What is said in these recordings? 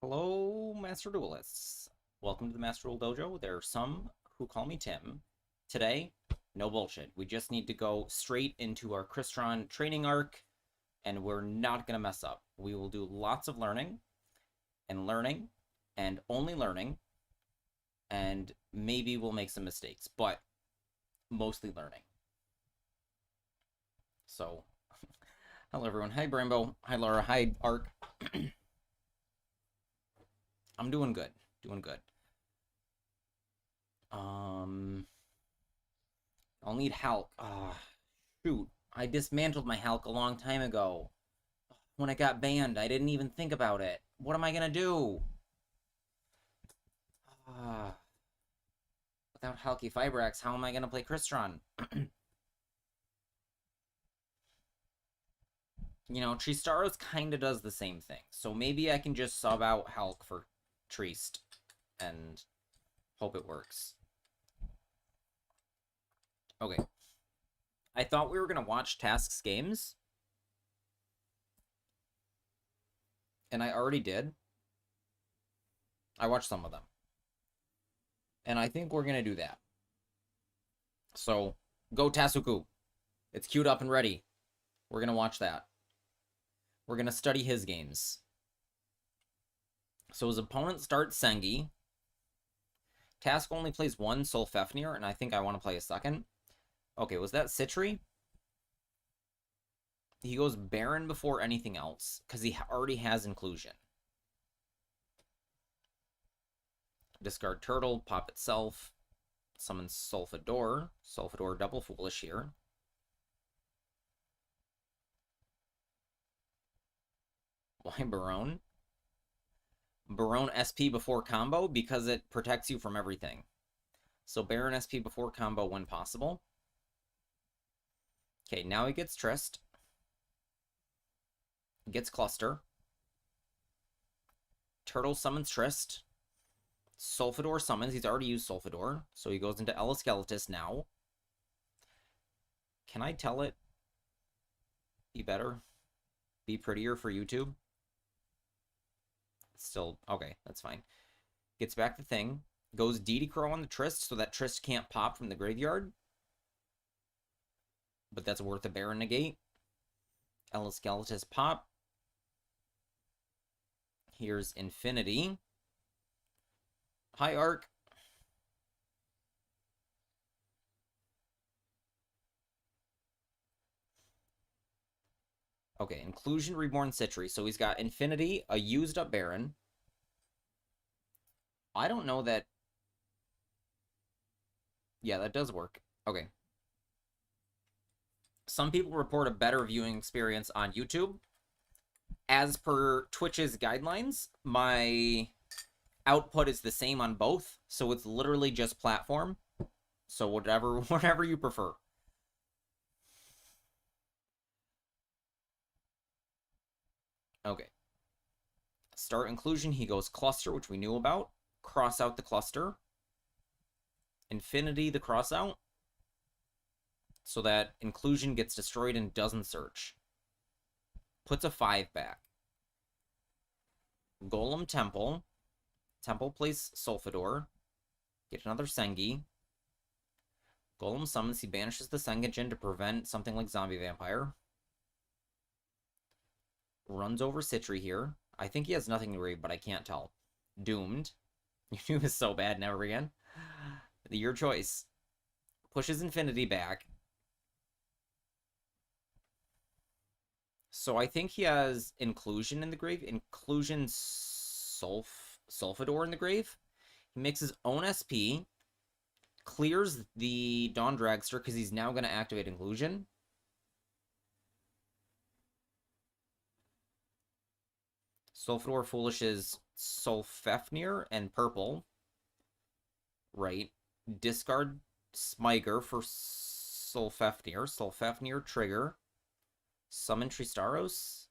Hello, Master Duelists. Welcome to the Master Duel Dojo. There are some who call me Tim. Today, no bullshit. We just need to go straight into our Crystron training arc, and we're not going to mess up. We will do lots of learning, and only learning, and maybe we'll make some mistakes, but mostly learning. So, hello everyone. Hi, Brambo. Hi, Laura. Hi, Ark. I'm doing good. Doing good. I'll need Hulk. Shoot. I dismantled my Hulk a long time ago. When it got banned, I didn't even think about it. What am I gonna do? Without Hulky Fibrax, how am I gonna play Crystron? You know, Tristaros kinda does the same thing. So maybe I can just sub out Hulk for Trist and hope it works. Okay. I thought we were going to watch Task's games. And I already did. I watched some of them. And I think we're going to do that. So, go Tasuku. It's queued up and ready. We're going to watch that. We're going to study his games. So his opponent starts Sengi. Task only plays one Solfefnir, and I think I want to play a second. Okay, was that Citri? He goes Baron before anything else, because he already has Inclusion. Discard Turtle, pop itself. Summon Sulfador. Sulfador double Foolish here. Why Barone? Barone SP before combo because it protects you from everything. So Baron SP before combo when possible. Okay, now he gets Trist. Gets Cluster. Turtle summons Trist. Sulfador summons. He's already used Sulfador. So he goes into Elascalatus now. Can I tell it? Be better? Be prettier for YouTube? Still, okay, that's fine. Gets back the thing. Goes DD Crow on the Trist so that Trist can't pop from the graveyard. But that's worth a Baron negate. Elascalatus pop. Here's Infinity. Hi, Ark. Okay, Inclusion, Reborn Citri. So he's got Infinity, a used up Baron. I don't know that... Yeah, that does work. Okay. Some people report a better viewing experience on YouTube. As per Twitch's guidelines, my output is the same on both. So it's literally just platform. So whatever you prefer. Okay. Start Inclusion, he goes Cluster, which we knew about. Cross out the Cluster. Infinity the cross out. So that Inclusion gets destroyed and doesn't search. Puts a 5 back. Golem Temple. Temple plays Sulfador. Get another Sengi. Golem summons, he banishes the Sengagen to prevent something like Zombie Vampire. Runs over Citri here. I think he has nothing to read, but I can't tell. Doomed. Your doom is so bad, never again. Your choice. Pushes Infinity back. So I think he has Inclusion in the grave. Inclusion Sulfador in the grave. He makes his own SP. Clears the Dawn Dragster because he's now going to activate Inclusion. Sulfador Foolishes Solfefnir and purple. Right. Discard Smiger for Solfefnir. Solfefnir trigger. Summon Tristaros.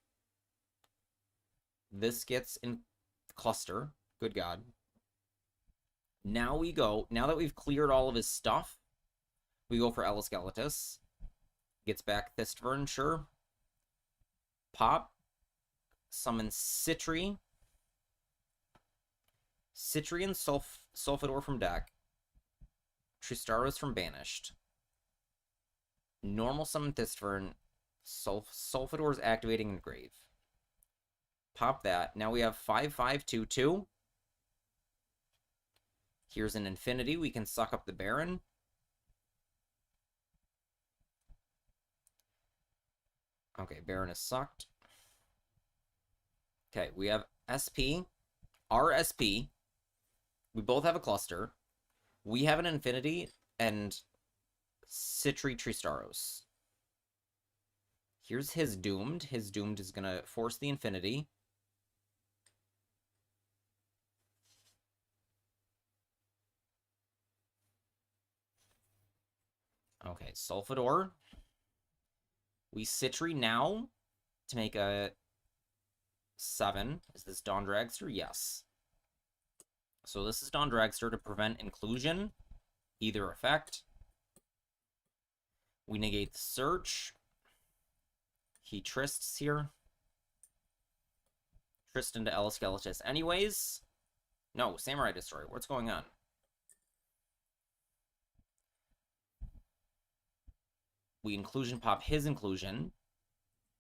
This gets in Cluster. Good God. Now we go. Now that we've cleared all of his stuff, we go for Elascalatus. Gets back Thistburn, sure. Pop. Summon Citri. Citrian Sulfidor from deck. Tristaros from banished. Normal summon Thistfern. Sulfidor is activating in grave. Pop that. Now we have 5/5/2/2. Here's an Infinity. We can suck up the Baron. Okay, Baron is sucked. Okay, we have SP. Our SP. We both have a cluster. We have an Infinity and Citri Tristaros. Here's his Doomed. His Doomed is going to force the Infinity. Okay, Sulfidor. We Citri now to make a 7. Is this Dawn Dragster? Yes. So this is Dawn Dragster to prevent inclusion. Either effect. We negate the search. He Trists here. Trist into Eleskeletus anyways. No, Samurai Destroyer. What's going on? We inclusion pop his inclusion.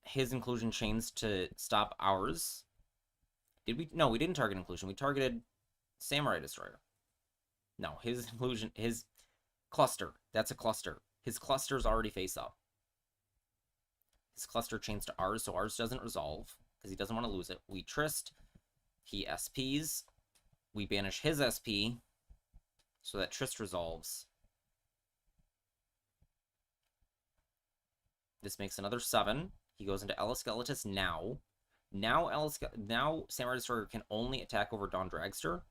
His inclusion chains to stop ours. Did we? No, we didn't target inclusion. We targeted Samurai Destroyer. No, his inclusion, his cluster. That's a cluster. His cluster's already face up. His cluster chains to ours, so ours doesn't resolve because he doesn't want to lose it. We Trist. He SPs. We banish his SP so that Trist resolves. This makes another 7. He goes into Eleskeletus now. Now Samurai Destroyer can only attack over Dawn Dragster.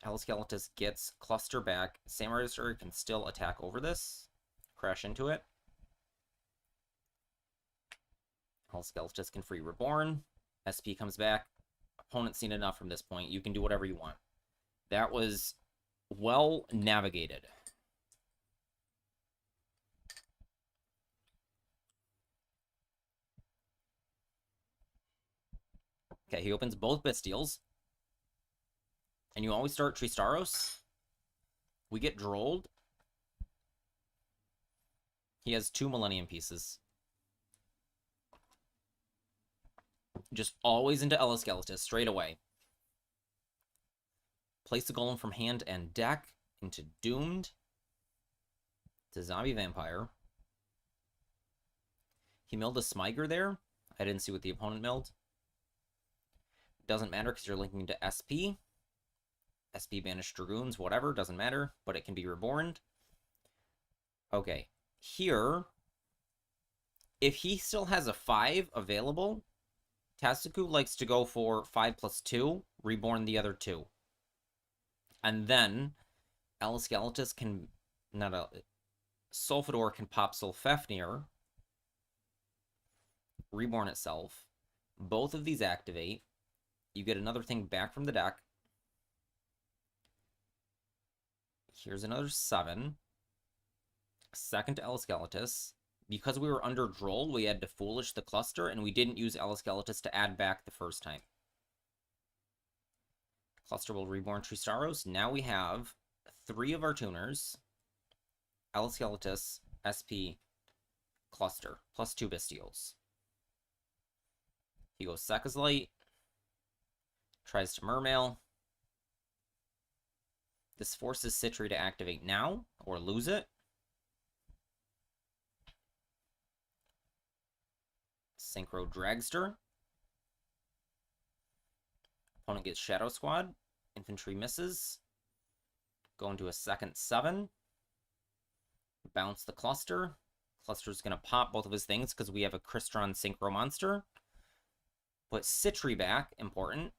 Eleskeletus gets cluster back. Samurai Destroyer can still attack over this. Crash into it. Eleskeletus can free Reborn. SP comes back. Opponent's seen enough from this point. You can do whatever you want. That was well navigated. Okay, he opens both Bestials. And you always start Tristaros. We get Drolled. He has 2 Millennium Pieces. Just always into Eleskeletus, straight away. Place the Golem from hand and deck into Doomed. To Zombie Vampire. He milled a Smyger there. I didn't see what the opponent milled. Doesn't matter because you're linking to SP. SP banished Dragoons, whatever, doesn't matter, but it can be reborn. Okay, here, if he still has a 5 available, Tasuku likes to go for 5+2, reborn the other 2. And then Eleskeletus can, Sulfidor can pop Sulfefnir, reborn itself. Both of these activate. You get another thing back from the deck. Here's another 7. Second to Eleskeletus. Because we were under Droll, we had to Foolish the cluster, and we didn't use Eleskeletus to add back the first time. Cluster will reborn Tristaros. Now we have 3 of our tuners. Eleskeletus, SP, cluster, plus 2 Bestials. He goes Sekka's Light. Tries to Mermail. This forces Citri to activate now, or lose it. Synchro Dragster. Opponent gets Shadow Squad. Infantry misses. Go into a second 7. Bounce the cluster. Cluster's going to pop both of his things because we have a Crystron Synchro monster. Put Citri back, important.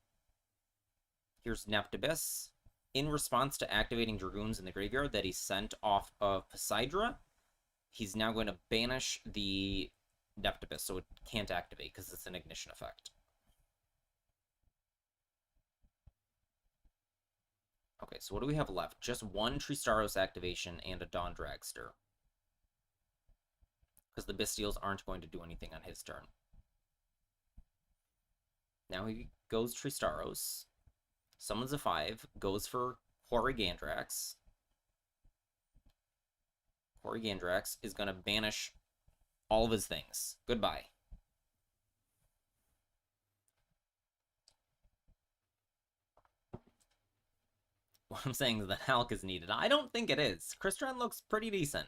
Here's Neptibus. In response to activating Dragoons in the graveyard that he sent off of Poseidra, he's now going to banish the Neptibus, so it can't activate because it's an ignition effect. Okay, so what do we have left? Just 1 Tristaros activation and a Dawn Dragster. Because the Bestials aren't going to do anything on his turn. Now he goes Tristaros. Summons a 5, goes for Quarry Gandrax. Quarry Gandrax is going to banish all of his things. Goodbye. What I'm saying is that Hulk is needed. I don't think it is. Crystron looks pretty decent.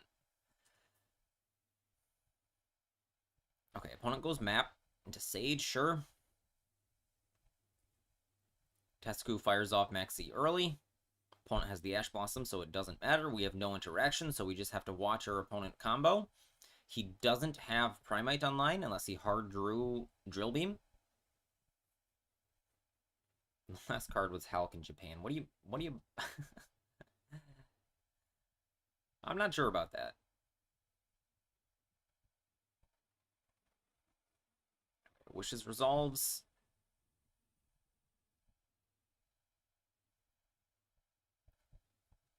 Okay, opponent goes map into Sage, sure. Tesku fires off Maxi early. Opponent has the Ash Blossom, so it doesn't matter. We have no interaction, so we just have to watch our opponent combo. He doesn't have Primite online unless he hard drew Drill Beam. The last card was Hulk in Japan. What do you... I'm not sure about that. Wishes resolves.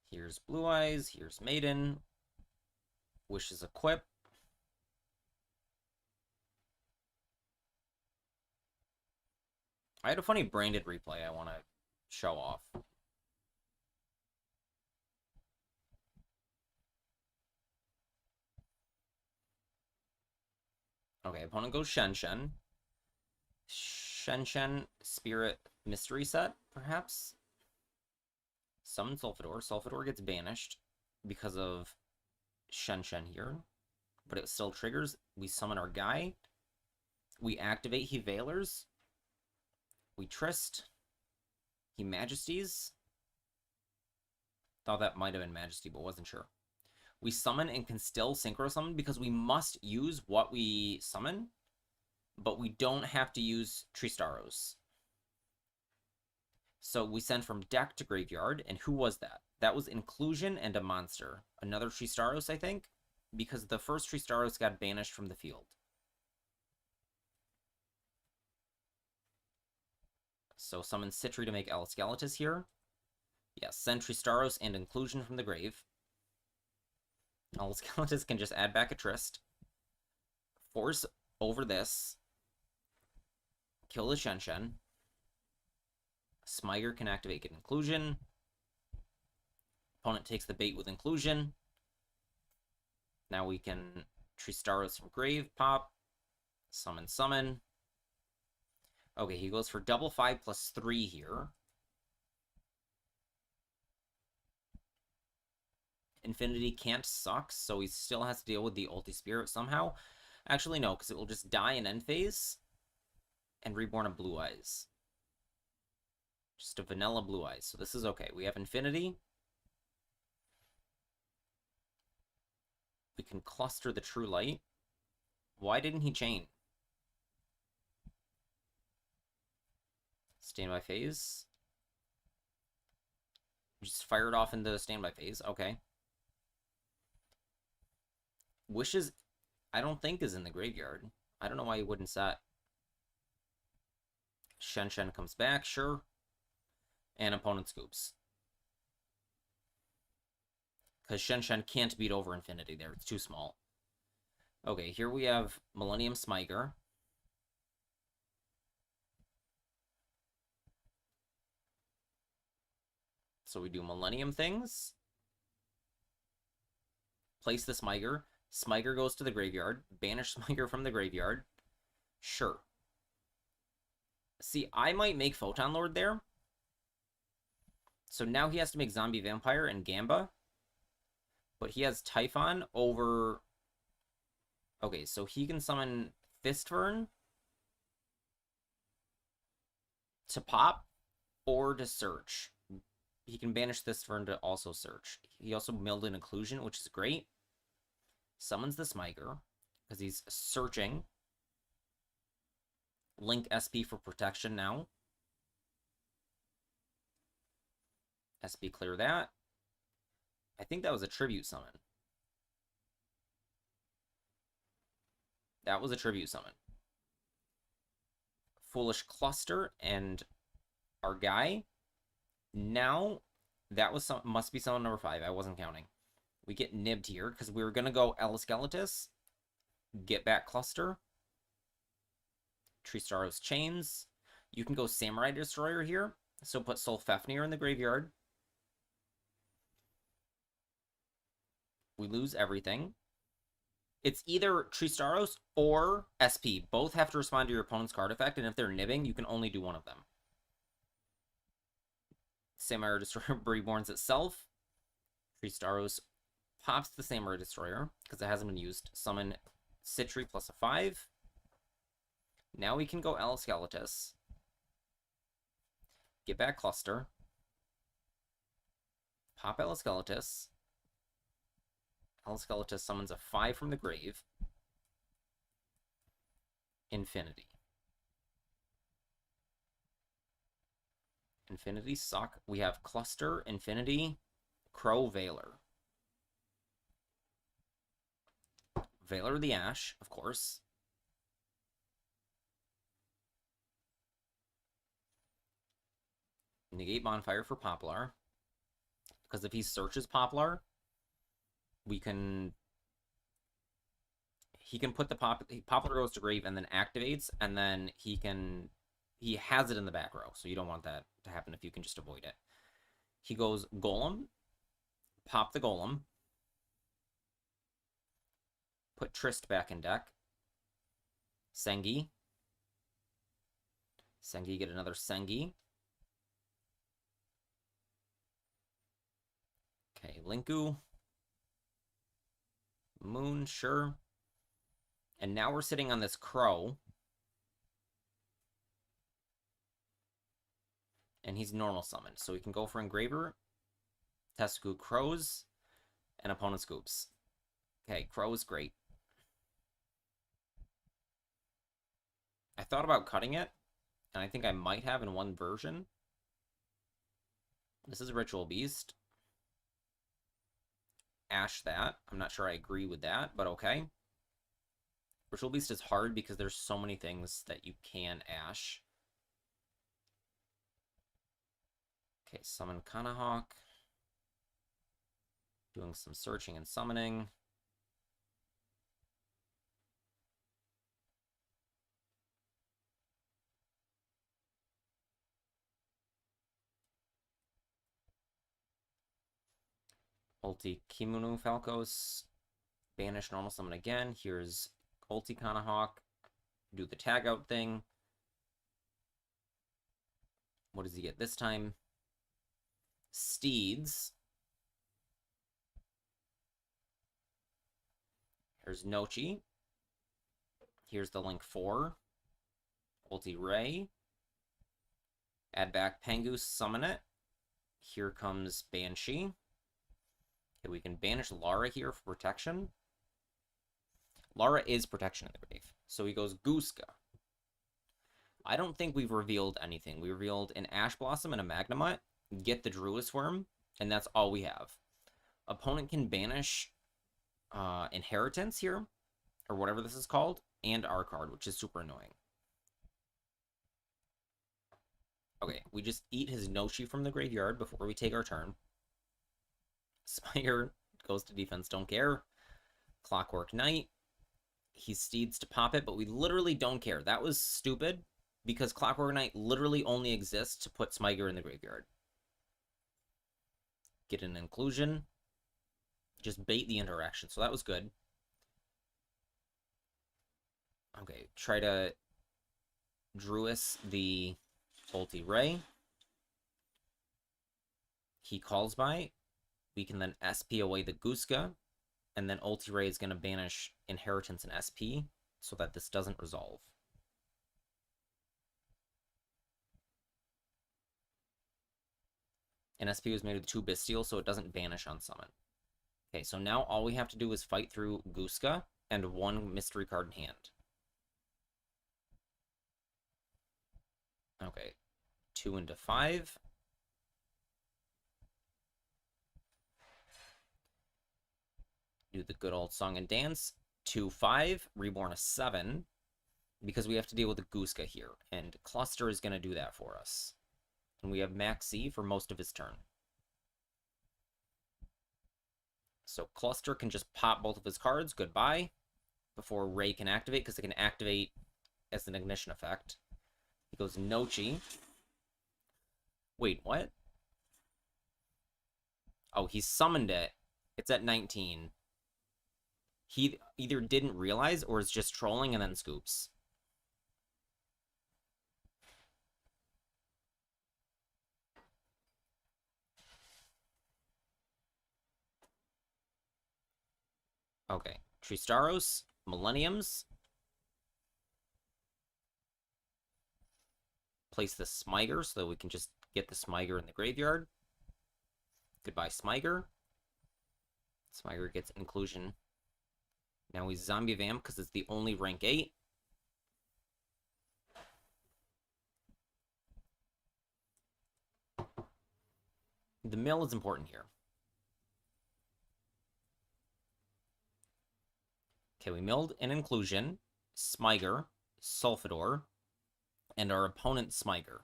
Here's Blue Eyes. Here's Maiden. Wishes equip. I had a funny branded replay I want to show off. Okay, opponent goes Shen Shen. Shen Shen Spirit Mystery Set, perhaps? Summon Sulfador. Sulfador gets banished because of Shen Shen here. But it still triggers. We summon our guy. We activate He Veilers. We Trist. He Majesties. Thought that might have been Majesty, but wasn't sure. We summon and can still Synchro Summon because we must use what we summon, but we don't have to use Tristaros. So we send from deck to graveyard, and who was that? That was Inclusion and a monster. Another Tristaros, I think, because the first Tristaros got banished from the field. So summon Citri to make Eliscalatus here. Yes, send Tristaros and Inclusion from the grave. Eliscalatus can just add back a Trist. Force over this. Kill the Shen Shen. Smiter can activate get Inclusion. Opponent takes the bait with Inclusion. Now we can Tristaros from grave, pop. Summon, summon. Okay, he goes for double 5+3 here. Infinity can't suck, so he still has to deal with the Ulti Spirit somehow. Actually, no, because it will just die in end phase and reborn a Blue Eyes. Just a vanilla Blue Eyes. So this is okay. We have Infinity. We can cluster the True Light. Why didn't he chain? Standby phase. Just fired off into the standby phase. Okay. Wishes, I don't think is in the graveyard. I don't know why he wouldn't set. Shen Shen comes back, sure. And opponent scoops. Because Shen Shen can't beat over Infinity there. It's too small. Okay, here we have Millennium Smiter. So we do Millennium things. Place the Smiter. Smiter goes to the graveyard. Banish Smiter from the graveyard. Sure. See, I might make Photon Lord there. So now he has to make Zombie Vampire and Gamba. But he has Typhon over... Okay, so he can summon Fistvern to pop or to search. He can banish Fistvern to also search. He also milled an Inclusion, which is great. Summons the Smiter because he's searching. Link SP for protection now. SP clear that. I think that was a tribute summon. That was a tribute summon. Foolish Cluster and our guy. Now, that was must be summon number 5. I wasn't counting. We get nibbed here because we were going to go Eliscalatus. Get back Cluster. Tristaros Chains. You can go Samurai Destroyer here. So put Solfafnir in the graveyard. We lose everything. It's either Tristaros or SP. Both have to respond to your opponent's card effect, and if they're nibbing, you can only do one of them. Samurai Destroyer reborns itself. Tristaros pops the Samurai Destroyer, because it hasn't been used. Summon Citri plus a 5. Now we can go Alloskeletus. Get back Cluster. Pop Alloskeletus. Alloskeletus summons a 5 from the grave. Infinity. Infinity suck. We have Cluster, Infinity, Crow, Valor. Valor the Ash, of course. Negate Bonfire for Poplar. Because if he searches Poplar, he can put the Poplar goes to grave and then activates, and then he has it in the back row, so you don't want that to happen if you can just avoid it. He goes Golem, pop the Golem, put Trist back in deck, Sengi, get another Sengi. Okay, Linku, Moon, sure. And now we're sitting on this Crow. And he's normal summoned. So we can go for Engraver, Tesku Crows, and opponent scoops. Okay, Crow is great. I thought about cutting it, and I think I might have in one version. This is Ritual Beast. Ash that. I'm not sure I agree with that, but okay. Ritual Beast is hard because there's so many things that you can Ash. Okay, summon Kanahawk. Doing some searching and summoning. Ulti Kimunu Falcos. Banish normal summon again. Here's Ulti Kanahawk. Do the tag out thing. What does he get this time? Steeds. Here's Nochi. Here's the Link 4. Ulti Ray. Add back Pengu, summon it. Here comes Banshee. Okay, we can banish Lara here for protection. Lara is protection in the grave. So he goes Gooska. I don't think we've revealed anything. We revealed an Ash Blossom and a Magnemite. Get the Druid's Worm, and that's all we have. Opponent can banish Inheritance here, or whatever this is called, and our card, which is super annoying. Okay, we just eat his Noshi from the graveyard before we take our turn. Spire goes to defense, don't care. Clockwork Knight. He steeds to pop it, but we literally don't care. That was stupid, because Clockwork Knight literally only exists to put Smyger in the graveyard. Get an inclusion. Just bait the interaction, so that was good. Okay, try to Druis the Ulti Ray. He calls by. We can then SP away the Gooska, and then Ulti Ray is going to banish Inheritance and SP so that this doesn't resolve. And SP was made with 2 Bestial, so it doesn't banish on summon. Okay, so now all we have to do is fight through Gooska and 1 mystery card in hand. Okay, 2 into 5. Do the good old song and dance. 2/5, reborn a 7, because we have to deal with the Gooska here, and Cluster is going to do that for us. And we have Max C for most of his turn. So Cluster can just pop both of his cards, goodbye, before Ray can activate, because it can activate as an ignition effect. He goes Nochi. Wait, what? Oh, he summoned it. It's at 19. He either didn't realize or is just trolling and then scoops. Okay. Tristaros, Millenniums. Place the Smiter so that we can just get the Smiter in the graveyard. Goodbye, Smiter. Smiter gets inclusion. Now he's Zombie Vamp because it's the only rank 8. The mill is important here. Okay, we milled an inclusion, Smiter, Sulfidor, and our opponent's Smiter,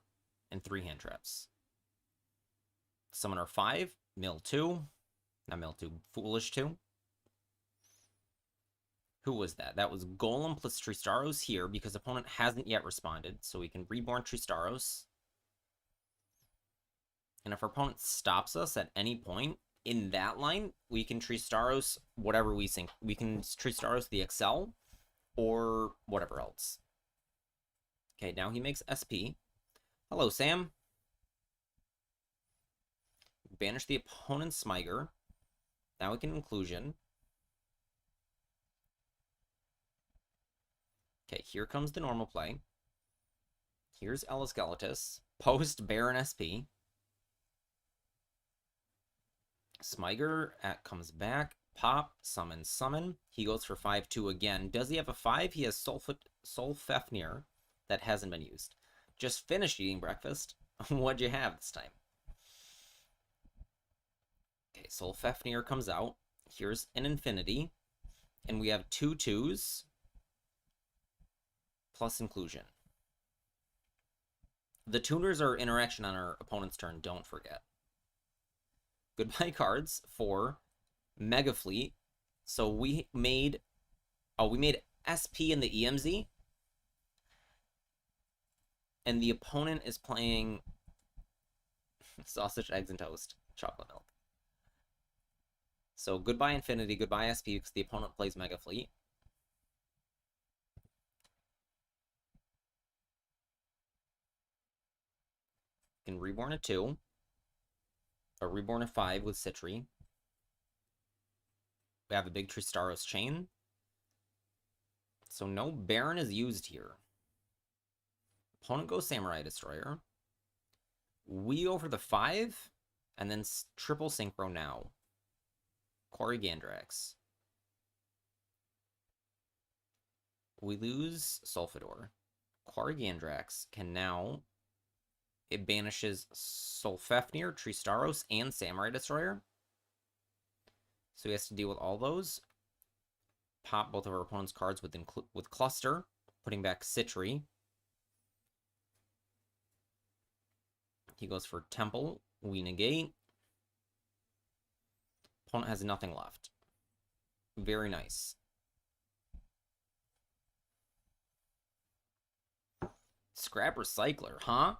and 3 hand traps. Summon our 5, mill 2, not mill 2, Foolish 2. Who was that? That was Golem plus Tristaros here because opponent hasn't yet responded, so we can reborn Tristaros. And if our opponent stops us at any point in that line, we can Tristaros whatever we think. We can Tristaros the Excel or whatever else. Okay, now he makes SP. Hello, Sam. Banish the opponent's Smiter. Now we can inclusion. Okay, here comes the normal play. Here's Elasgalatus. Post Baron SP. Smiter comes back. Pop, summon, summon. He goes for 5-2 again. Does he have a 5? He has Solfafnir that hasn't been used. Just finished eating breakfast. What'd you have this time? Okay, Solfafnir comes out. Here's an infinity. And we have 2 2s plus inclusion. The tuners are interaction on our opponent's turn, don't forget. Goodbye cards for Mega Fleet. So we made SP in the EMZ. And the opponent is playing sausage, eggs, and toast. Chocolate milk. So goodbye Infinity, goodbye SP because the opponent plays Mega Fleet. Can reborn a 2. Or reborn a 5 with Citri. We have a big Tristaros chain. So no Baron is used here. Opponent goes Samurai Destroyer. We go for the 5. And then triple Synchro now. Quarry Gandrax. We lose Sulfidor. Quarry Gandrax can now... It banishes Solfafnir, Tristaros, and Samurai Destroyer. So he has to deal with all those. Pop both of our opponent's cards with Cluster, putting back Citri. He goes for Temple. We negate. Opponent has nothing left. Very nice. Scrap Recycler, huh?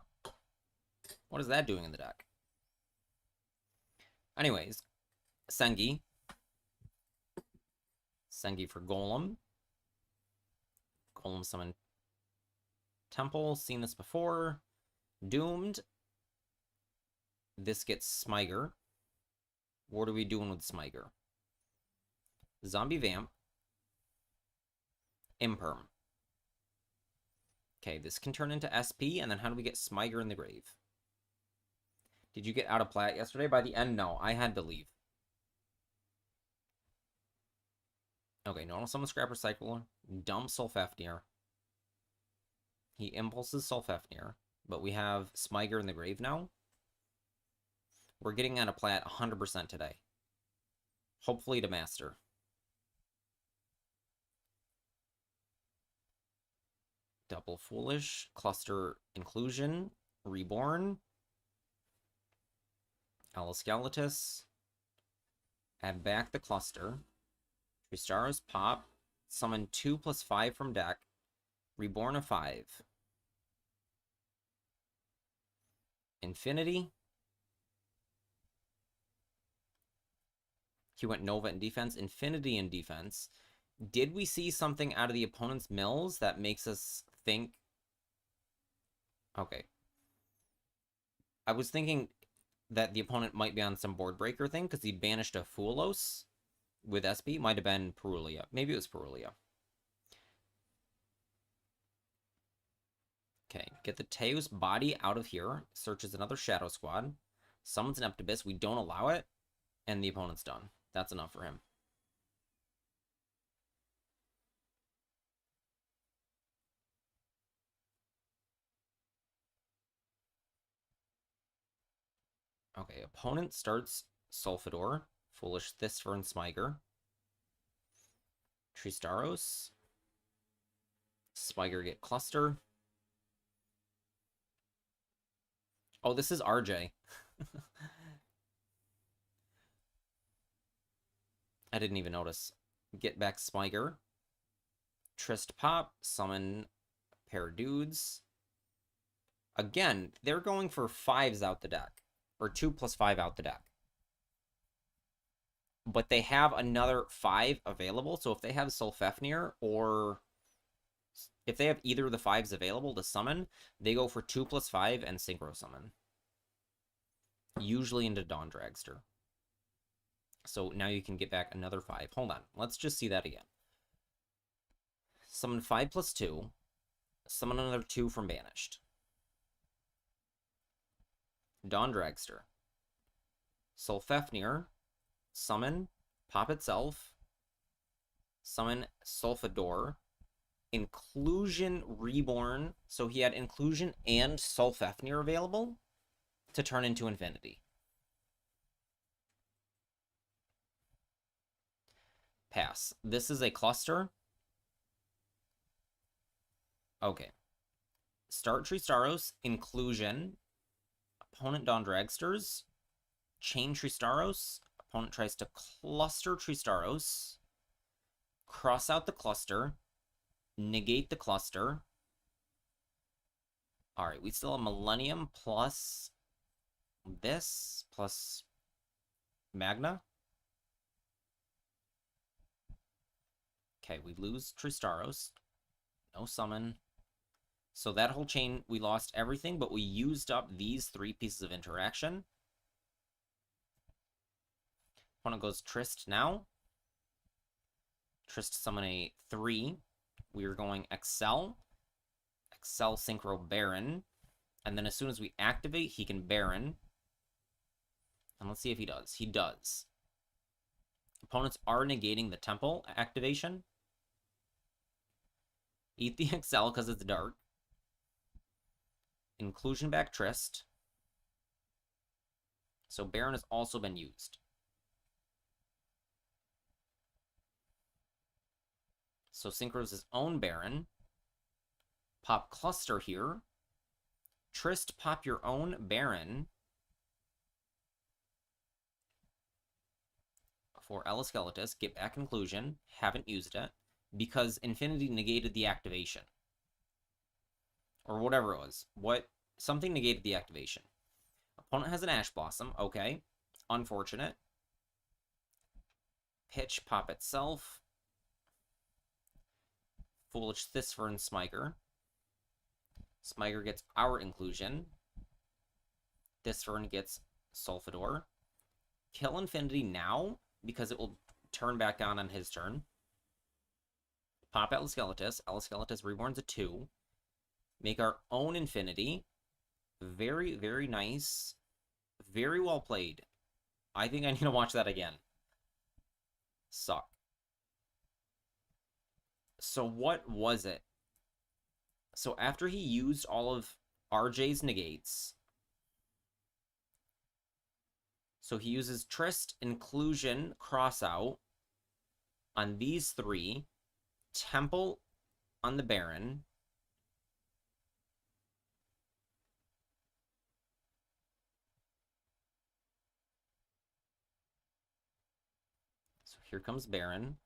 What is that doing in the deck? Anyways, Sengi. Sengi for Golem. Golem summon Temple. Seen this before. Doomed. This gets Smiter. What are we doing with Smiter? Zombie Vamp. Imperm. Okay, this can turn into SP, and then how do we get Smiter in the grave? Did you get out of plat yesterday? By the end, no. I had to leave. Okay, normal summon Scrap Recycler. Dump Solfafnir. He impulses Solfafnir. But we have Smiter in the grave now. We're getting out of plat 100% today. Hopefully to master. Double Foolish. Cluster Inclusion. Reborn. Elasgalatus. Add back the Cluster. Tristaros pop. Summon 2+5 from deck. Reborn a 5. Infinity. He went Nova in defense, Infinity in defense. Did we see something out of the opponent's mills that makes us think... Okay. I was thinking that the opponent might be on some board breaker thing because he banished a Foolos with SP. Might have been Perulia. Maybe it was Perulia. Okay, get the Teus body out of here. Searches another Shadow Squad. Summons an Eptibus. We don't allow it. And the opponent's done. That's enough for him. Okay, opponent starts Sulfidor. Foolish Thistver and Smiger. Tristaros. Smiger get Cluster. Oh, this is RJ. I didn't even notice. Get back Smiger. Trist pop. Summon pair of dudes. Again, they're going for 5s out the deck. Or 2+5 out the deck. But they have another 5 available. So if they have Sulfefnir or... If they have either of the 5s available to summon, they go for 2+5 and Synchro Summon. Usually into Dawn Dragster. So now you can get back another 5. Hold on. Let's just see that again. Summon 5+2. Summon another 2 from Banished. Dawn Dragster. Sulfefnir. Summon. Pop itself. Summon Sulfidor. Inclusion Reborn. So he had Inclusion and Sulfefnir available to turn into Infinity. Pass. This is a cluster. Okay. Start Tristaros. Inclusion. Opponent Dawn Dragsters. Chain Tristaros. Opponent tries to cluster Tristaros. Cross out the cluster. Negate the cluster. Alright, we still have Millennium plus this, plus Magna. Okay, we lose Tristaros. No summon. So that whole chain, we lost everything, but we used up these 3 pieces of interaction. Opponent goes Trist now. Trist summon a 3. We are going Excel. Excel Synchro Baron. And then as soon as we activate, he can Baron. And let's see if he does. He does. Opponents are negating the Temple activation. Eat the Excel because it's dark. Inclusion back Trist. So Baron has also been used. So Synchro's his own Baron. Pop Cluster here. Trist, pop your own Baron. For Elasceletus, get back Inclusion. Haven't used it. Because Infinity negated the activation. Or whatever it was. Something negated the activation. Opponent has an Ash Blossom. Okay. Unfortunate. Pitch, pop itself. Foolish Thistver and Smiger. Smiger gets our Inclusion. Thistver gets Sulfidor. Kill Infinity now, because it will turn back on his turn. Pop Elasceletus. Elasceletus reborns a 2. Make our own Infinity. Very, very nice. Very well played. I think I need to watch that again. Suck. So what was it? So after he used all of RJ's negates, so he uses Trist, Inclusion, Crossout on these 3, Temple on the Baron, so here comes Baron.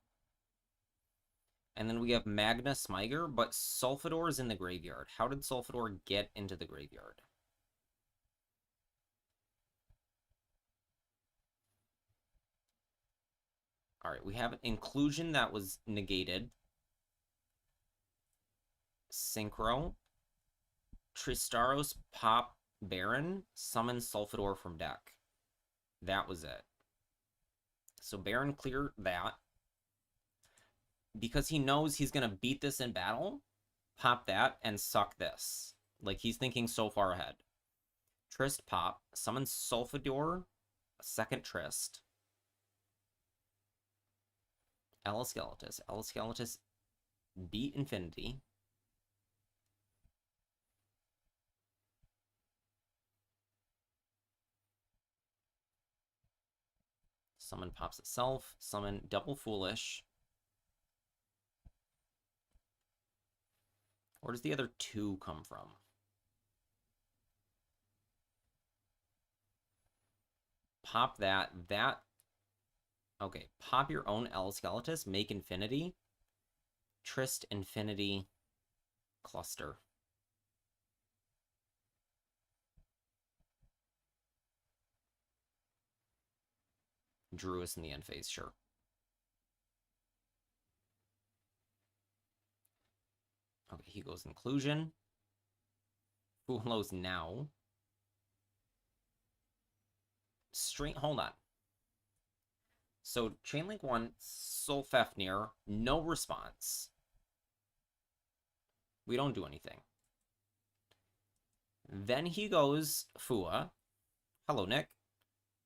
And then we have Magna Smiger, but Sulfidor is in the graveyard. How did Sulfidor get into the graveyard? Alright, we have an inclusion that was negated. Synchro. Tristaros pop Baron. Summon Sulfidor from deck. That was it. So Baron clear that. Because he knows he's going to beat this in battle, pop that and suck this. Like, he's thinking so far ahead. Trist pop. Summon Sulfidor. Second Trist. Eleskeletus. Eleskeletus beat Infinity. Summon pops itself. Summon Double Foolish. Where does the other two come from? Pop that. That. Okay, pop your own Eleskeletus. Make Infinity. Trist Infinity Cluster. Druis in the end phase, sure. Okay, he goes Inclusion. Fulos now. Hold on. So, Chainlink 1, Solfafnir, no response. We don't do anything. Then he goes Fua. Hello, Nick.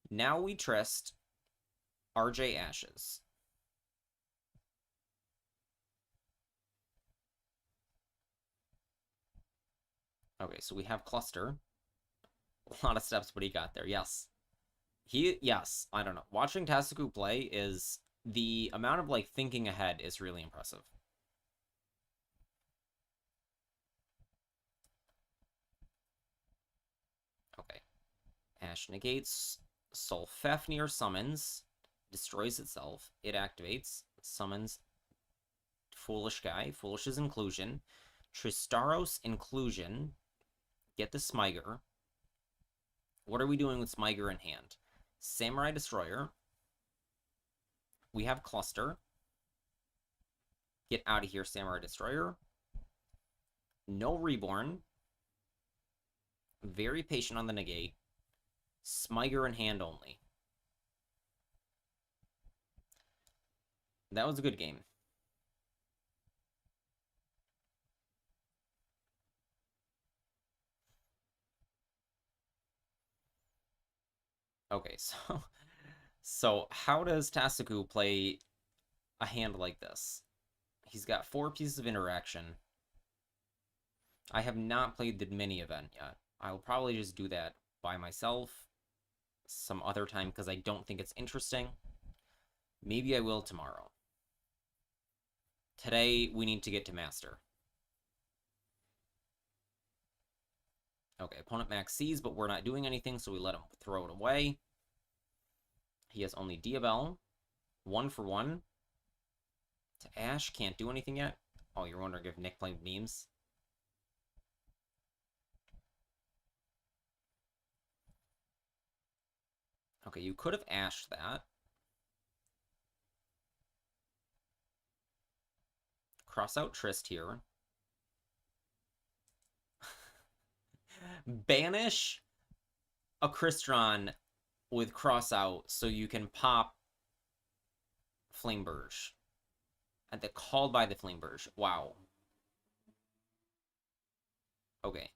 Now we Trist RJ Ashes. Okay, so we have Cluster. A lot of steps, but he got there. Yes. Yes, I don't know. Watching Tasuku play is... The amount of, like, thinking ahead is really impressive. Okay. Ash negates. Solfafnir summons. Destroys itself. It activates. Summons Foolish Guy. Foolish's Inclusion. Tristaros Inclusion. Get the Smyger. What are we doing with Smyger in hand? Samurai Destroyer. We have Cluster. Get out of here, Samurai Destroyer. No Reborn. Very patient on the negate. Smyger in hand only. That was a good game. Okay, so how does Tasuku play a hand like this? He's got 4 pieces of interaction. I have not played the mini event yet. I'll probably just do that by myself some other time because I don't think it's interesting. Maybe I will tomorrow. Today, we need to get to Master. Okay, opponent max sees, but we're not doing anything, so we let him throw it away. He has only Diabell. 1 for 1. To Ash, can't do anything yet. Oh, you're wondering if Nick played memes? Okay, you could have Ashed that. Cross out Trist here. Banish a Crystron with cross out so you can pop Flameburge. At the called by the Flameburge. Wow. Okay.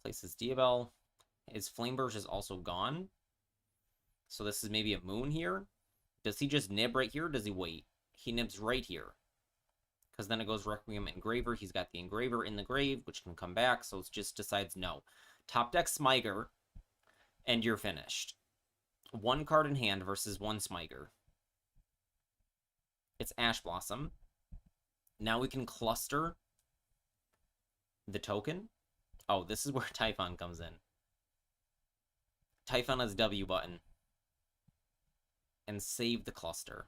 Places Diabell. His Flameburge is also gone. So this is maybe a Moon here. Does he just nib right here or does he wait? He nibs right here. Because then it goes Requiem Engraver. He's got the Engraver in the grave, which can come back. So it just decides no. Top deck Smyger. And you're finished. 1 card in hand versus 1 Smyger. It's Ash Blossom. Now we can cluster the token. Oh, this is where Typhon comes in. Typhon has W button. And save the cluster.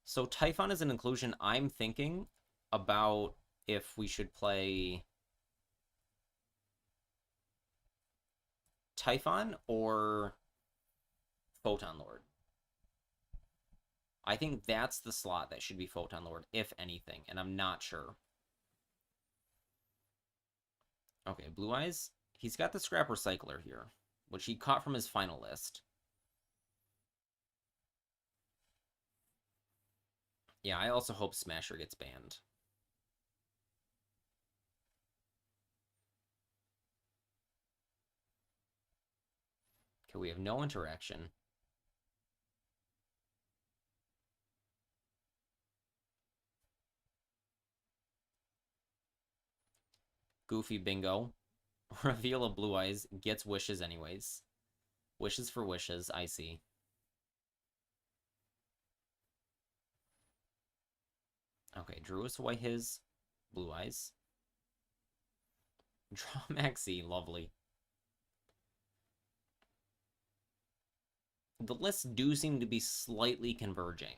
So Typhon is an inclusion. I'm thinking about if we should play Typhon or Photon Lord. I think that's the slot that should be Photon Lord, if anything, and I'm not sure. Okay, Blue Eyes. He's got the Scrap Recycler here, which he caught from his final list. Yeah, I also hope Smasher gets banned. Okay, we have no interaction. Goofy bingo. Reveal of Blue Eyes. Gets wishes anyways. Wishes for wishes, I see. Okay, drew us away his Blue Eyes. Draw Maxi, lovely. The lists do seem to be slightly converging,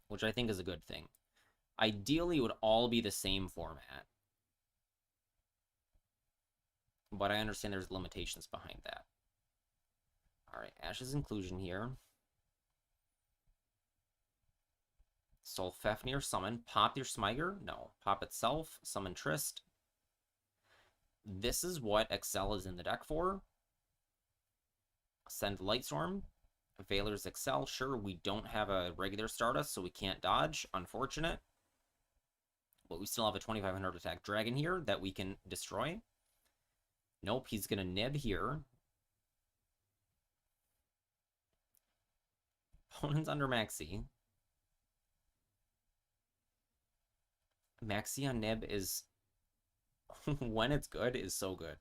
which I think is a good thing. Ideally, it would all be the same format, but I understand there's limitations behind that. All right, Ash's inclusion here. Solfafnir summon. Pop your Smiger? No. Pop itself. Summon Trist. This is what Excel is in the deck for. Send Lightstorm. Veiler's Excel. Sure, we don't have a regular Stardust, so we can't dodge. Unfortunate. But we still have a 2500 attack dragon here that we can destroy. Nope, he's going to nib here. Opponent's under Maxi. Maxi on nib is, when it's good, is so good.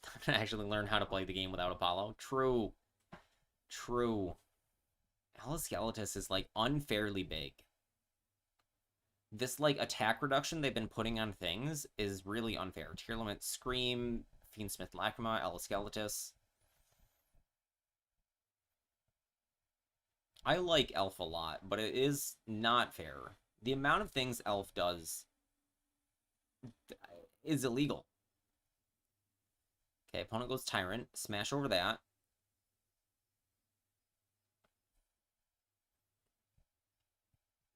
I'm gonna actually learn how to play the game without Apollo. True. True. Alloskeletus is, like, unfairly big. This, like, attack reduction they've been putting on things is really unfair. Tier Limit, Scream, Fiendsmith Lacrima, Alloskeletus. I like Elf a lot, but it is not fair. The amount of things Elf does is illegal. Okay, opponent goes Tyrant. Smash over that.